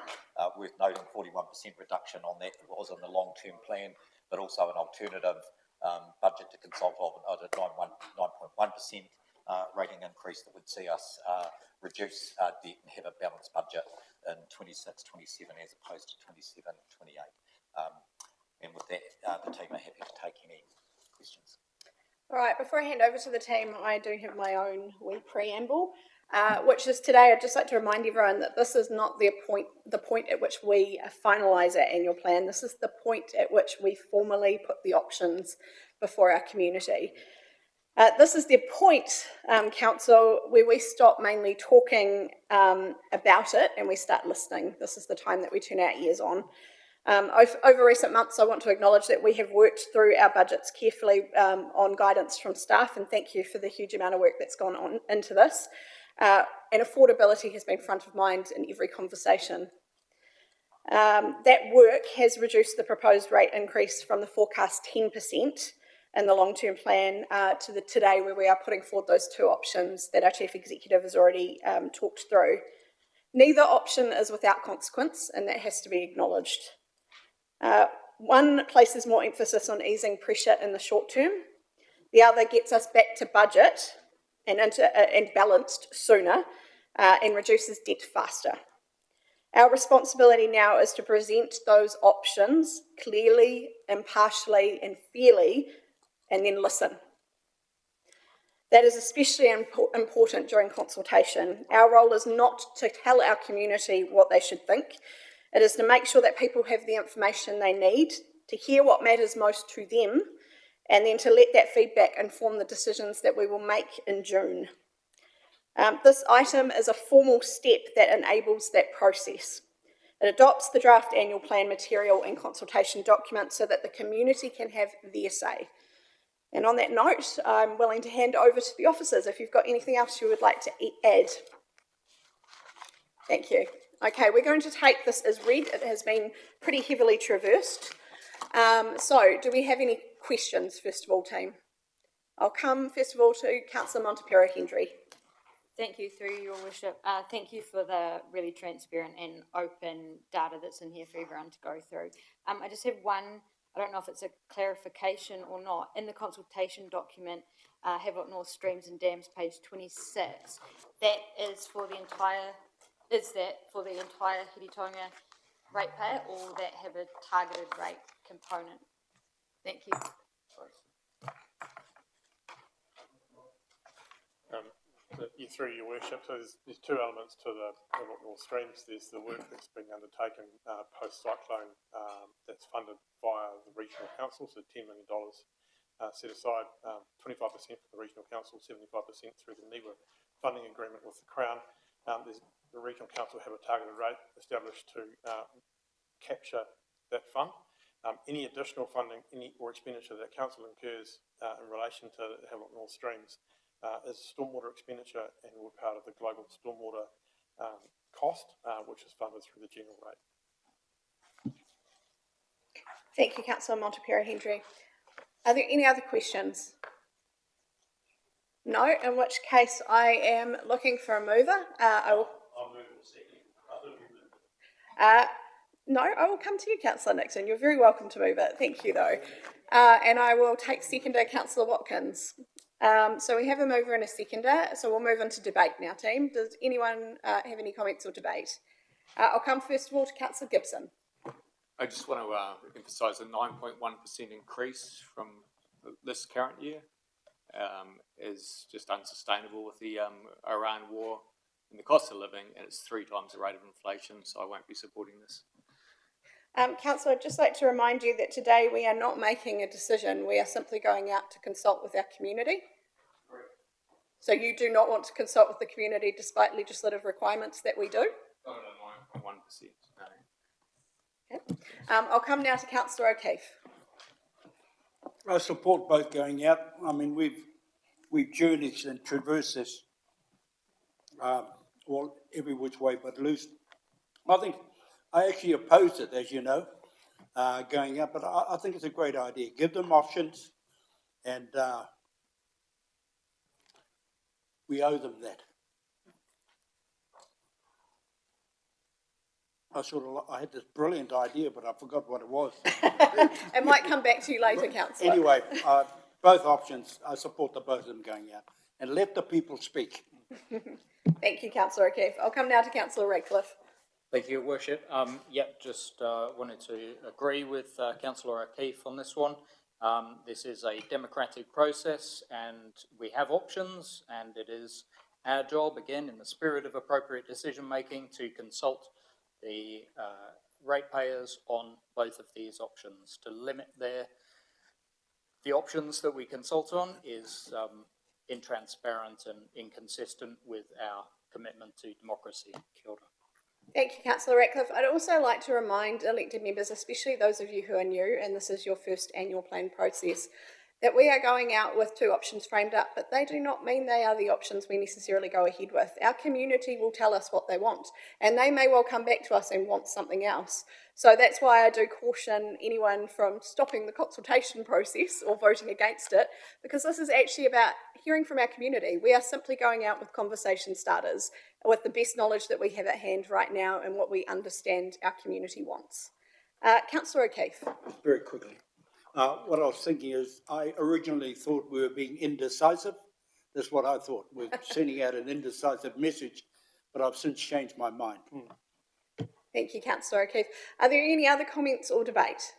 worth noting 41% reduction on that was in the long-term plan, but also an alternative budget to consult of a 9.1% rating increase that would see us reduce debt and have a balanced budget in 26-27 as opposed to 27-28. And with that, the team are happy to take any questions. All right, before I hand over to the team, I do have my own wee preamble, which is today I'd just like to remind everyone that this is not the point at which we finalise our annual plan. This is the point at which we formally put the options before our community. This is the point, Council, where we stop mainly talking about it and we start listening. This is the time that we turn our ears on. Over recent months, I want to acknowledge that we have worked through our budgets carefully on guidance from staff, and thank you for the huge amount of work that's gone on into this. And affordability has been front of mind in every conversation. That work has reduced the proposed rate increase from the forecast 10% in the long-term plan to the today where we are putting forward those 2 options that our Chief Executive has already talked through. Neither option is without consequence, and that has to be acknowledged. One places more emphasis on easing pressure in the short term. The other gets us back to budget and balanced sooner and reduces debt faster. Our responsibility now is to present those options clearly, impartially and fairly, and then listen. That is especially important during consultation. Our role is not to tell our community what they should think. It is to make sure that people have the information they need, to hear what matters most to them, and then to let that feedback inform the decisions that we will make in June. This item is a formal step that enables that process. It adopts the draft annual plan material and consultation document so that the community can have their say. And on that note, I'm willing to hand over to the officers if you've got anything else you would like to add. Thank you. Okay, we're going to take this as read. It has been pretty heavily traversed. So, do we have any questions, first of all, team? I'll come, first of all, to Councillor Montepero Hendry. Thank you, through your worship. Thank you for the really transparent and open data that's in here for everyone to go through. I just have one, I don't know if it's a clarification or not. In the consultation document, Havelock North Streams and Dams, page 26, that is for the entire, is that for the entire Hiritonga ratepayer, or will that have a targeted rate component? Thank you. Through your worship, so there's two elements to the Hamilton North Streams. There's the work that's being undertaken post-cyclone that's funded via the regional council, so $10 million set aside, 25% for the regional council, 75% through the NIWA funding agreement with the Crown. The regional council have a targeted rate established to capture that fund. Any additional funding or expenditure that council incurs in relation to the Hamilton North Streams is stormwater expenditure and we're part of the global stormwater cost, which is funded through the general rate. Thank you, Councillor Montepero-Hendry. Are there any other questions? No, in which case I am looking for a mover. I'll move in a second. I thought you moved. No, I will come to you, Councillor Nixon. You're very welcome to move it. Thank you, though. And I will take seconder, Councillor Watkins. So we have a mover and a seconder, so we'll move into debate now, team. Does anyone have any comments or debate? I'll come first of all to Councillor Gibson. I just want to emphasise a 9.1% increase from this current year is just unsustainable with the Iran war and the cost of living, and it's 3 times the rate of inflation, so I won't be supporting this. Councillor, I'd just like to remind you that today we are not making a decision. We are simply going out to consult with our community. So you do not want to consult with the community despite legislative requirements that we do? Not at 9.1%, no. Okay. I'll come now to Councillor O'Keefe. I support both going out. I mean, we've journeyed and traversed this every which way but loose. I think I actually oppose it, as you know, going out, but I think it's a great idea. Give them options, and we owe them that. I had this brilliant idea, but I forgot what it was. It might come back to you later, Councillor. Anyway, both options, I support the both of them going out. And let the people speak. Thank you, Councillor O'Keefe. I'll come now to Councillor Radcliffe. Thank you, Your Worship. Just wanted to agree with Councillor O'Keefe on this one. This is a democratic process and we have options, and it is our job, again, in the spirit of appropriate decision making, to consult the ratepayers on both of these options. To limit the options that we consult on is intransparent and inconsistent with our commitment to democracy. Kia ora. Thank you, Councillor Radcliffe. I'd also like to remind elected members, especially those of you who are new, and this is your first annual plan process, that we are going out with 2 options framed up, but they do not mean they are the options we necessarily go ahead with. Our community will tell us what they want, and they may well come back to us and want something else. So that's why I do caution anyone from stopping the consultation process or voting against it, because this is actually about hearing from our community. We are simply going out with conversation starters with the best knowledge that we have at hand right now and what we understand our community wants. Councillor O'Keefe. Very quickly. What I was thinking is, I originally thought we were being indecisive. That's what I thought. We're sending out an indecisive message, but I've since changed my mind. Thank you, Councillor O'Keefe. Are there any other comments or debate?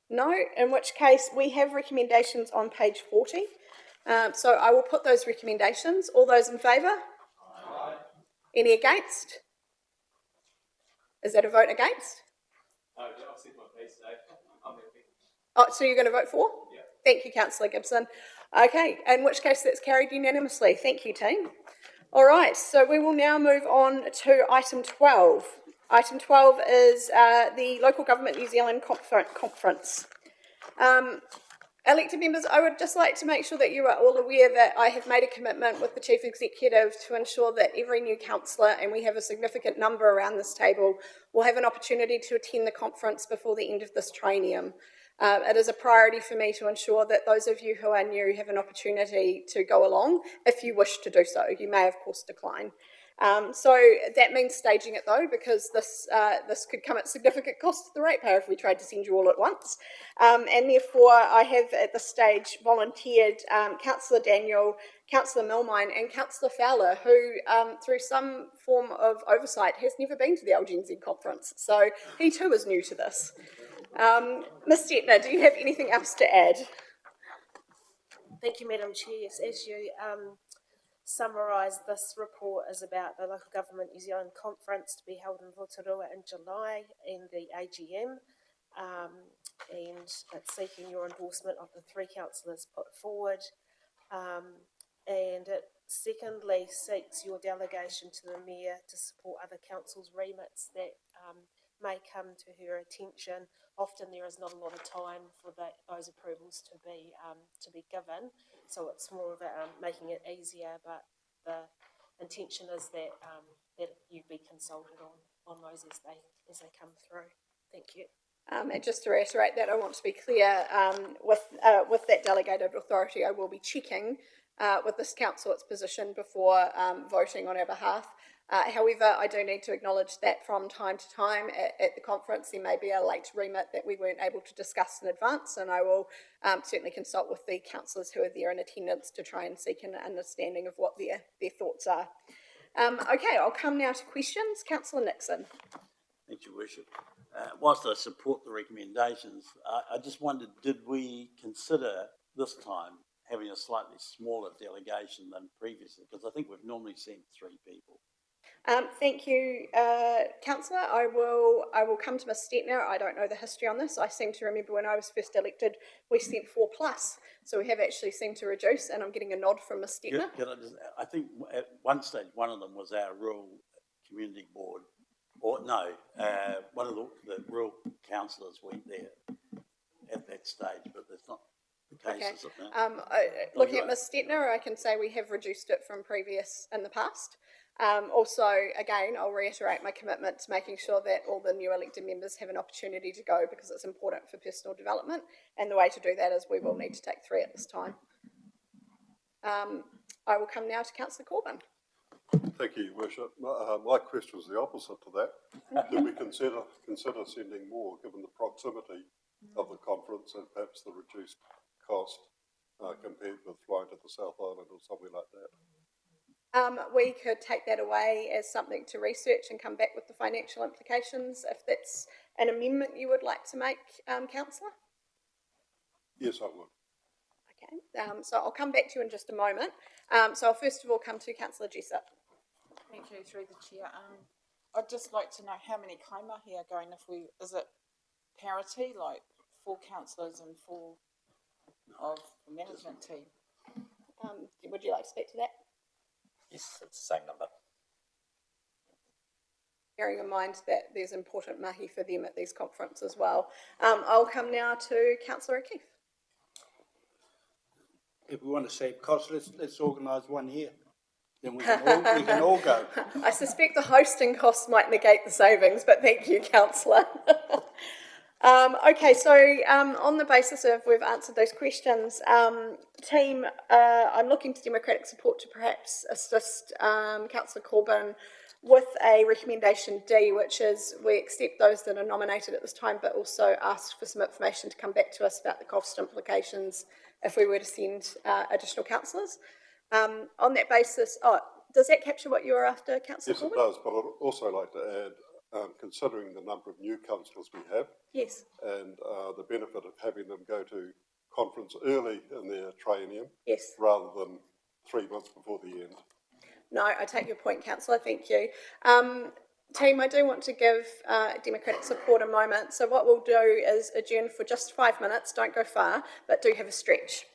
No, in which case we have recommendations on page 40. So I will put those recommendations. All those in favour? Aye. Any against? Is that a vote against? I've said my piece today. I'm happy. Oh, so you're going to vote for? Yeah. Thank you, Councillor Gibson. Okay, in which case that's carried unanimously. Thank you, team. All right, so we will now move on to item 12. Item 12 is the Local Government New Zealand Conference. Elected members, I would just like to make sure that you are all aware that I have made a commitment with the Chief Executive to ensure that every new councillor, and we have a significant number around this table, will have an opportunity to attend the conference before the end of this triennium. It is a priority for me to ensure that those of you who are new have an opportunity to go along if you wish to do so. You may, of course, decline. So that means staging it, though, because this could come at significant cost to the ratepayer if we tried to send you all at once. And therefore, I have at this stage volunteered Councillor Daniel, Councillor Milmine and Councillor Fowler, who, through some form of oversight, has never been to the LGNZ conference. So he too is new to this. Ms Stettner, do you have anything else to add? Thank you, Madam Chair. Yes, as you summarise, this report is about the Local Government New Zealand Conference to be held in Rotorua in July and the AGM. And it's seeking your endorsement of the 3 councillors put forward. And it secondly seeks your delegation to the Mayor to support other councils' remits that may come to her attention. Often there is not a lot of time for those approvals to be given, so it's more of making it easier. But the intention is that that you be consulted on those as they come through. Thank you. And just to reiterate that, I want to be clear, with that delegated authority, I will be checking with this council its position before voting on our behalf. However, I do need to acknowledge that from time to time at the conference there may be a late remit that we weren't able to discuss in advance, and I will certainly consult with the councillors who are there in attendance to try and seek an understanding of what their thoughts are. Okay, I'll come now to questions. Councillor Nixon. Thank you, Worship. Whilst I support the recommendations, I just wondered, did we consider this time having a slightly smaller delegation than previously? Because I think we've normally sent 3 people. Thank you, Councillor. I will come to Ms Stettner. I don't know the history on this. I seem to remember when I was first elected, we sent 4+, so we have actually seemed to reduce, and I'm getting a nod from Ms Stettner. I think at one stage, one of them was our rural community board, or no, one of the rural councillors went there at that stage, but that's not the case, is it now? Looking at Ms Stettner, I can say we have reduced it from previous in the past. Also, again, I'll reiterate my commitment to making sure that all the new elected members have an opportunity to go, because it's important for personal development, and the way to do that is we will need to take 3 at this time. I will come now to Councillor Corbin. Thank you, Worship. My question is the opposite to that. Do we consider sending more, given the proximity of the conference and perhaps the reduced cost compared with flying to the South Island or somewhere like that? We could take that away as something to research and come back with the financial implications, if that's an amendment you would like to make, Councillor. Yes, I would. Okay, so I'll come back to you in just a moment. So I'll first of all come to Councillor Jessup. Thank you, through the chair. I'd just like to know how many kaimahi are going. Is it parity, like 4 councillors and 4 of the management team? Would you like to speak to that? Yes, it's the same number. Bearing in mind that there's important mahi for them at these conferences as well. I'll come now to Councillor O'Keefe. If we want to save costs, let's organise one here. Then we can all go. I suspect the hosting costs might negate the savings, but thank you, Councillor. Okay, so on the basis of we've answered those questions, team, I'm looking to democratic support to perhaps assist Councillor Corbin with a recommendation D, which is we accept those that are nominated at this time, but also ask for some information to come back to us about the cost implications if we were to send additional councillors. On that basis, does that capture what you were after, Councillor Corbin? Yes, it does, but I'd also like to add, considering the number of new councillors we have, yes, and the benefit of having them go to conference early in their training, yes, rather than 3 months before the end. No, I take your point, Councillor, thank you. Team, I do want to give democratic support a moment, so what we'll do is adjourn for just 5 minutes, don't go far, but do have a stretch.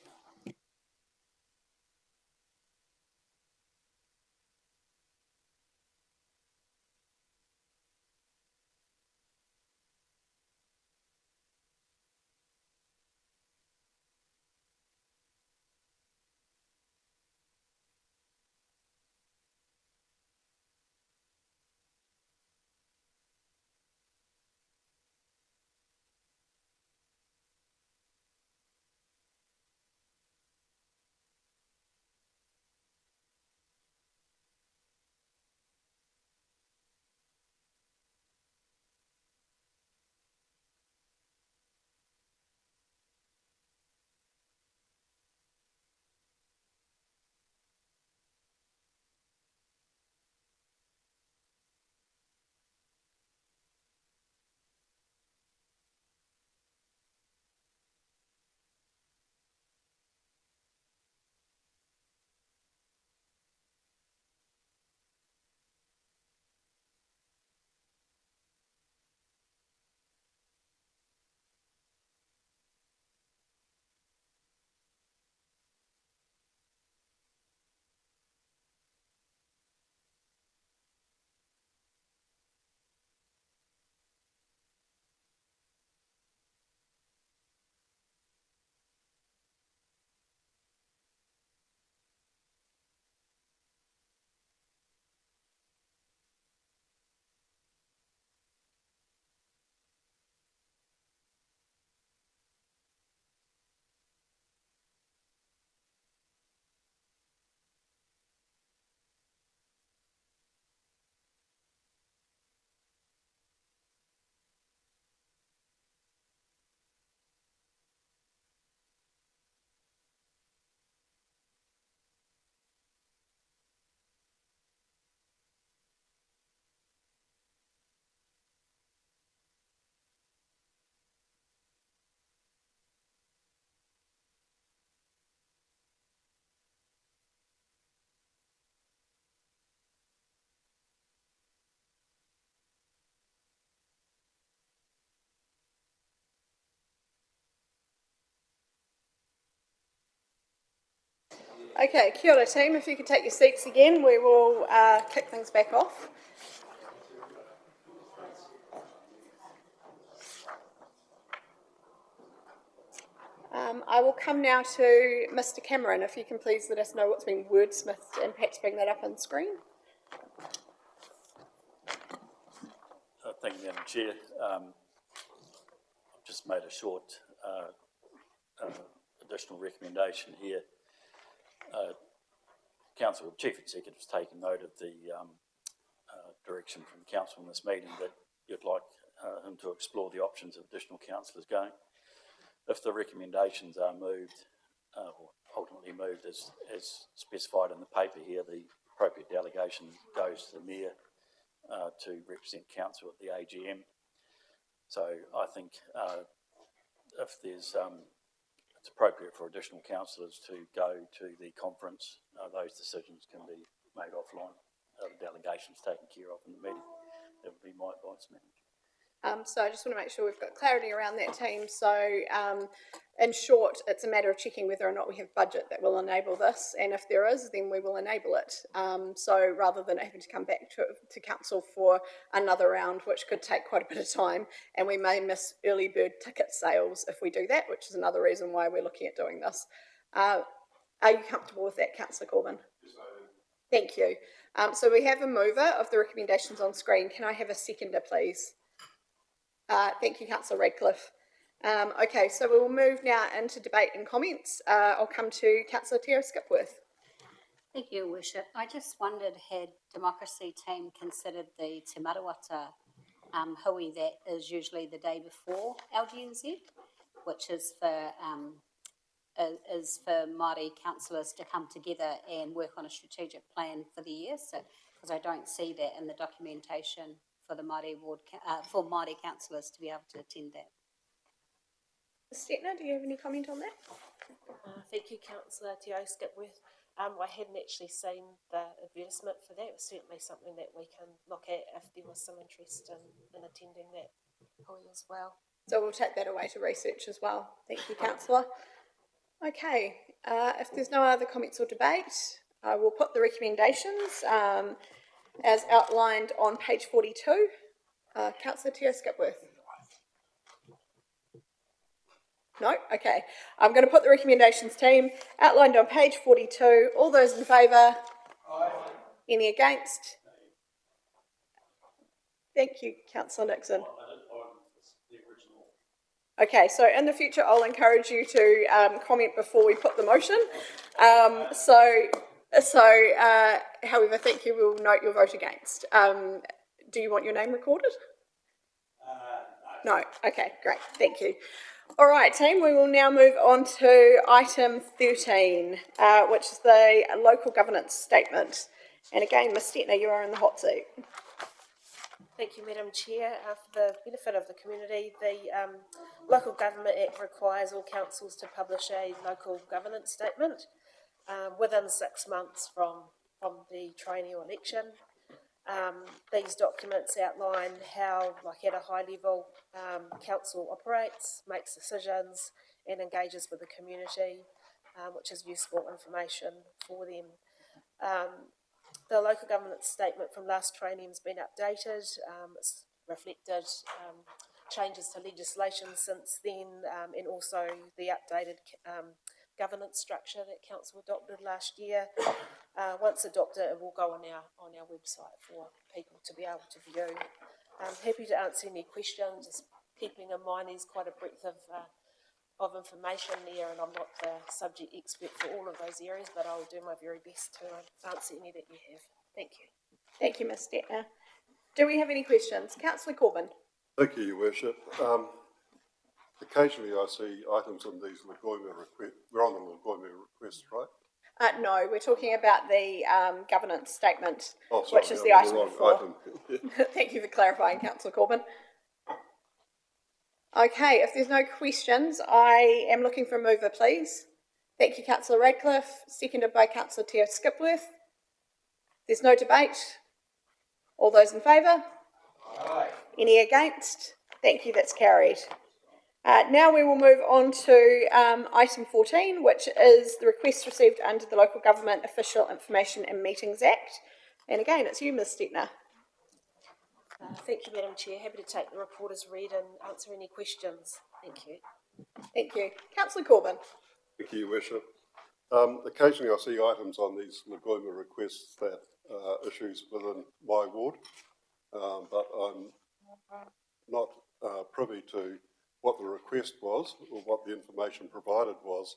Okay, kia ora team, if you could take your seats again, we will kick things back off. I will come now to Mr. Cameron, if you can please let us know what's been wordsmithed and perhaps bring that up on screen. Thank you, Madam Chair. I've just made a short additional recommendation here. Council Chief Executive has taken note of the direction from Council in this meeting that you'd like him to explore the options of additional councillors going. If the recommendations are moved, or ultimately moved as specified in the paper here, the appropriate delegation goes to the Mayor to represent Council at the AGM. So I think if there's it's appropriate for additional councillors to go to the conference, those decisions can be made offline. The delegation's taken care of in the meeting. That would be my advice, Madam Chair. So I just want to make sure we've got clarity around that team. So in short, it's a matter of checking whether or not we have budget that will enable this. And if there is, then we will enable it. So rather than having to come back to council for another round, which could take quite a bit of time, and we may miss early bird ticket sales if we do that, which is another reason why we're looking at doing this. Are you comfortable with that, Councillor Corbyn? Yes, I am. Thank you. So we have a mover of the recommendations on screen. Can I have a seconder, please? Thank you, Councillor Radcliffe. Okay, so we will move now into debate and comments. I'll come to Councillor Tara Skipworth. Thank you, Worship. I just wondered, had Democracy Team considered the Te Marawata hui that is usually the day before LGNZ, which is for Māori councillors to come together and work on a strategic plan for the year. So, because I don't see that in the documentation for the Māori ward, for Māori councillors to be able to attend that. Stetner, do you have any comment on that? Thank you, Councillor Te Skipworth. I hadn't actually seen the advertisement for that. It's certainly something that we can look at if there was some interest in attending that hui as well. So we'll take that away to research as well. Thank you, Councillor. Okay, if there's no other comments or debate, I will put the recommendations as outlined on page 42. Councillor Te Skipworth. No? Okay. I'm going to put the recommendations team outlined on page 42. All those in favour? Aye. Any against? Thank you, Councillor Nixon. Okay, so in the future I'll encourage you to comment before we put the motion. However, thank you. We'll note your vote against. Do you want your name recorded? No. Okay, great. Thank you. All right, team, we will now move on to item 13, which is the local governance statement. And again, Ms. Stetner, you are in the hot seat. Thank you, Madam Chair. For the benefit of the community, the Local Government Act requires all councils to publish a local governance statement within 6 months from the triennial election. These documents outline how, like at a high level, council operates, makes decisions and engages with the community, which is useful information for them. The local governance statement from last triennium has been updated. It's reflected changes to legislation since then, and also the updated governance structure that council adopted last year. Once adopted, it will go on our website for people to be able to view. I'm happy to answer any questions, just keeping in mind there's quite a breadth of information there, and I'm not the subject expert for all of those areas, but I'll do my very best to answer any that you have. Thank you. Thank you, Ms. Stetner. Do we have any questions? Councillor Corbyn. Thank you, Your Worship. Occasionally I see items in these Lagoima requests. We're on the Lagoima requests, right? No, we're talking about the governance statement, Oh, sorry, which is the item before. item. Thank you for clarifying, Councillor Corbyn. Okay, if there's no questions, I am looking for a mover, please. Thank you, Councillor Radcliffe, seconded by Councillor Te Skipworth. There's no debate. All those in favour? Aye. Any against? Thank you, that's carried. Now we will move on to item 14, which is the request received under the Local Government Official Information and Meetings Act. And again, it's you, Ms Stettner. Thank you, Madam Chair. Happy to take the report as read and answer any questions. Thank you. Thank you. Councillor Corbyn. Thank you, Your Worship. Occasionally I see items on these Lagoima requests that are issues within my ward, but I'm not privy to what the request was or what the information provided was.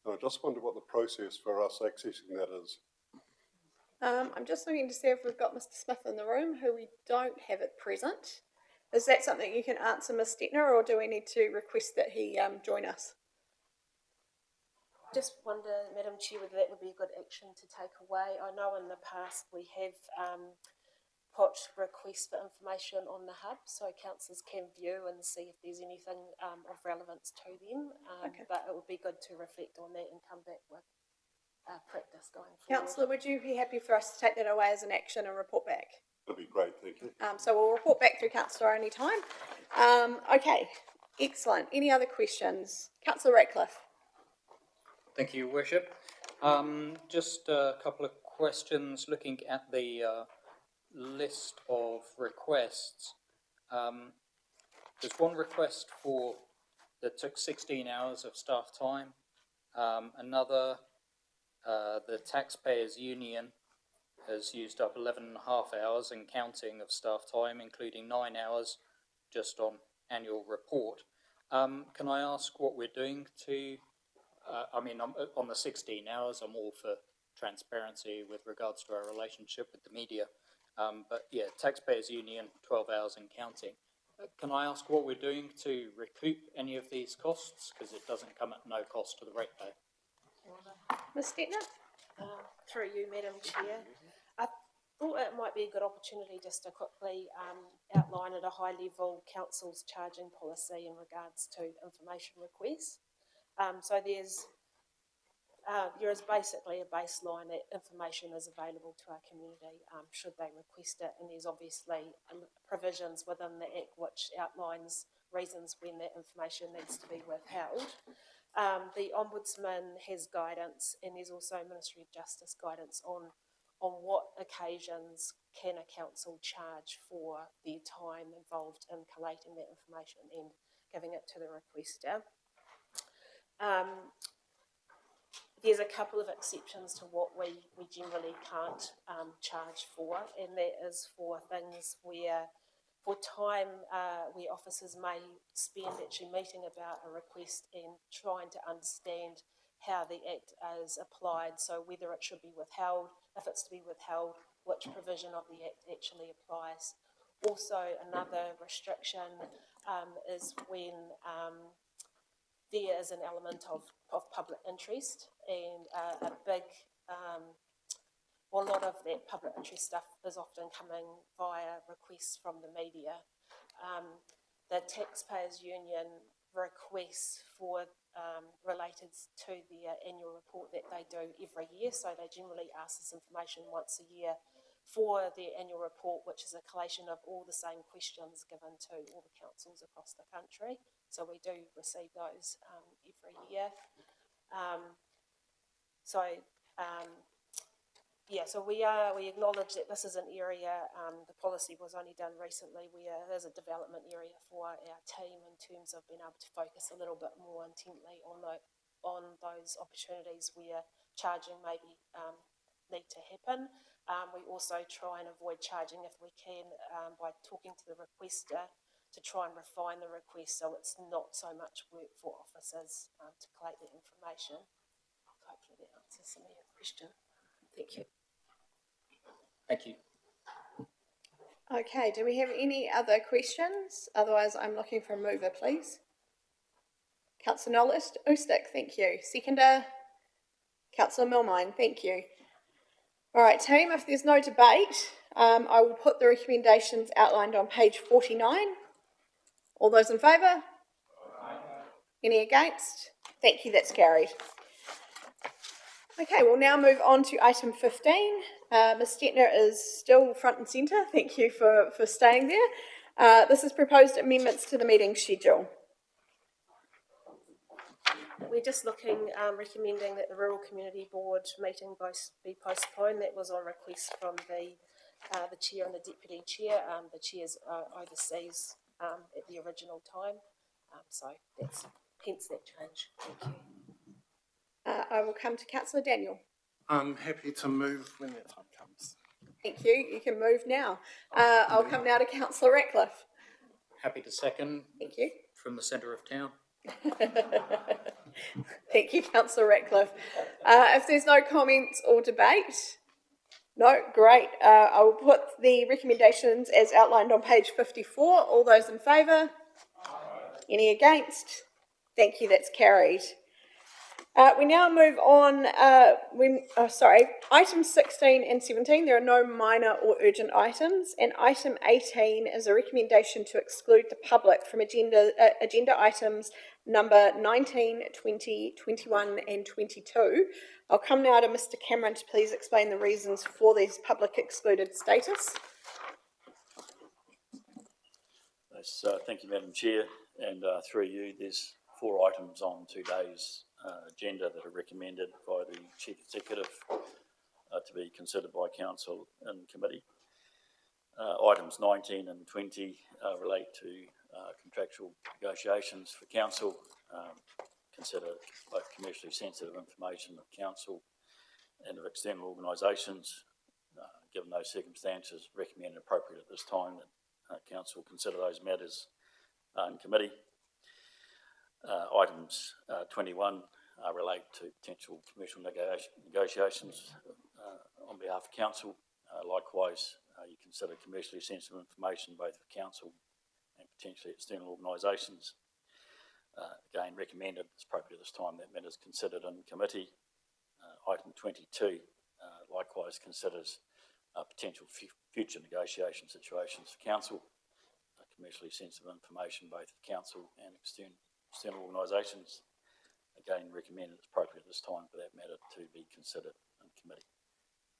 And I just wonder what the process for us accessing that is. I'm just looking to see if we've got Mr Smith in the room, who we don't have at present. Is that something you can answer, Ms Stettner, or do we need to request that he join us? Just wonder, Madam Chair, whether that would be a good action to take away. I know in the past we have put requests for information on the hub so councillors can view and see if there's anything of relevance to them. But it would be good to reflect on that and come back with practice going forward. Councillor, would you be happy for us to take that away as an action and report back? That'd be great, thank you. So we'll report back through Councillor any time. Okay, excellent. Any other questions? Councillor Ratcliffe. Thank you, Your Worship. Just a couple of questions looking at the list of requests. There's one request that took 16 hours of staff time. Another, the Taxpayers Union has used up 11.5 hours and counting of staff time, including 9 hours just on annual report. Can I ask what we're doing to, on the 16 hours, I'm all for transparency with regards to our relationship with the media. But yeah, Taxpayers Union, 12 hours and counting. Can I ask what we're doing to recoup any of these costs? Because it doesn't come at no cost to the ratepayer. Ms Stettner? Through you, Madam Chair. I thought it might be a good opportunity just to quickly outline at a high level council's charging policy in regards to information requests. So there is basically a baseline that information is available to our community should they request it, and there's obviously provisions within the Act which outlines reasons when that information needs to be withheld. The Ombudsman has guidance, and there's also Ministry of Justice guidance on what occasions can a council charge for their time involved in collating that information and giving it to the requester. There's a couple of exceptions to what we generally can't charge for, and that is for things where, for time where officers may spend actually meeting about a request and trying to understand how the Act is applied, so whether it should be withheld, if it's to be withheld, which provision of the Act actually applies. Also, another restriction is when there is an element of public interest, and a lot of that public interest stuff is often coming via requests from the media. The Taxpayers Union requests for related to their annual report that they do every year, so they generally ask this information once a year for their annual report, which is a collation of all the same questions given to all the councils across the country. So we do receive those every year. So we acknowledge that this is an area, the policy was only done recently, where there's a development area for our team in terms of being able to focus a little bit more intently on those opportunities where charging maybe need to happen. We also try and avoid charging if we can by talking to the requester to try and refine the request so it's not so much work for officers to collate that information. Hopefully that answers some of your question. Thank you. Thank you. Okay, do we have any other questions? Otherwise, I'm looking for a mover, please. Councillor Noel Oostic, thank you. Seconder, Councillor Milmine, thank you. All right, team, if there's no debate, I will put the recommendations outlined on page 49. All those in favour? Any against? Thank you, that's carried. Okay, we'll now move on to item 15. Ms Stettner is still front and centre. Thank you for staying there. This is proposed amendments to the meeting schedule. We're just looking, recommending that the Rural Community Board meeting be postponed. That was on request from the chair and the deputy chair. The chair's overseas at the original time, so that's hence that change. Thank you. I will come to Councillor Daniel. I'm happy to move when that time comes. Thank you. You can move now. I'll come now to Councillor Ratcliffe. Happy to second. Thank you. From the centre of town. Thank you, Councillor Ratcliffe. If there's no comments or debate, no, great. I will put the recommendations as outlined on page 54. All those in favour? Any against? Thank you, that's carried. We now move on, items 16 and 17, there are no minor or urgent items, and item 18 is a recommendation to exclude the public from agenda items number 19, 20, 21 and 22. I'll come now to Mr Cameron to please explain the reasons for this public excluded status. Yes, thank you, Madam Chair, and through you, there's 4 items on today's agenda that are recommended by the Chief Executive to be considered by Council and Committee. Items 19 and 20 relate to contractual negotiations for Council. Consider both commercially sensitive information of Council and of external organisations. Given those circumstances, recommend appropriate at this time that Council consider those matters in Committee. Items 21 relate to potential commercial negotiations on behalf of Council. Likewise, you consider commercially sensitive information both for Council and potentially external organisations. Again, recommended as appropriate this time that matters considered in Committee. Item 22 likewise considers potential future negotiation situations for Council. Commercially sensitive information both for Council and external organisations. Again, recommended as appropriate this time for that matter to be considered in Committee.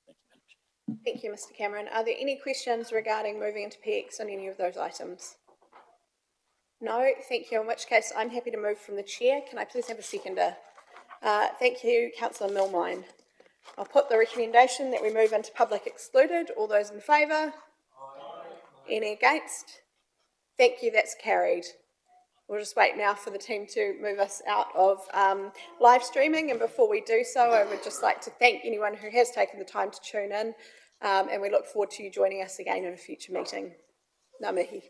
Thank you, Madam Chair. Thank you, Mr Cameron. Are there any questions regarding moving into PX on any of those items? No, thank you, in which case I'm happy to move from the chair. Can I please have a seconder? Thank you, Councillor Milmine. I'll put the recommendation that we move into public excluded. All those in favour? Any against? Thank you, that's carried. We'll just wait now for the team to move us out of live streaming, and before we do so, I would just like to thank anyone who has taken the time to tune in, and we look forward to you joining us again in a future meeting. Ngā mihi.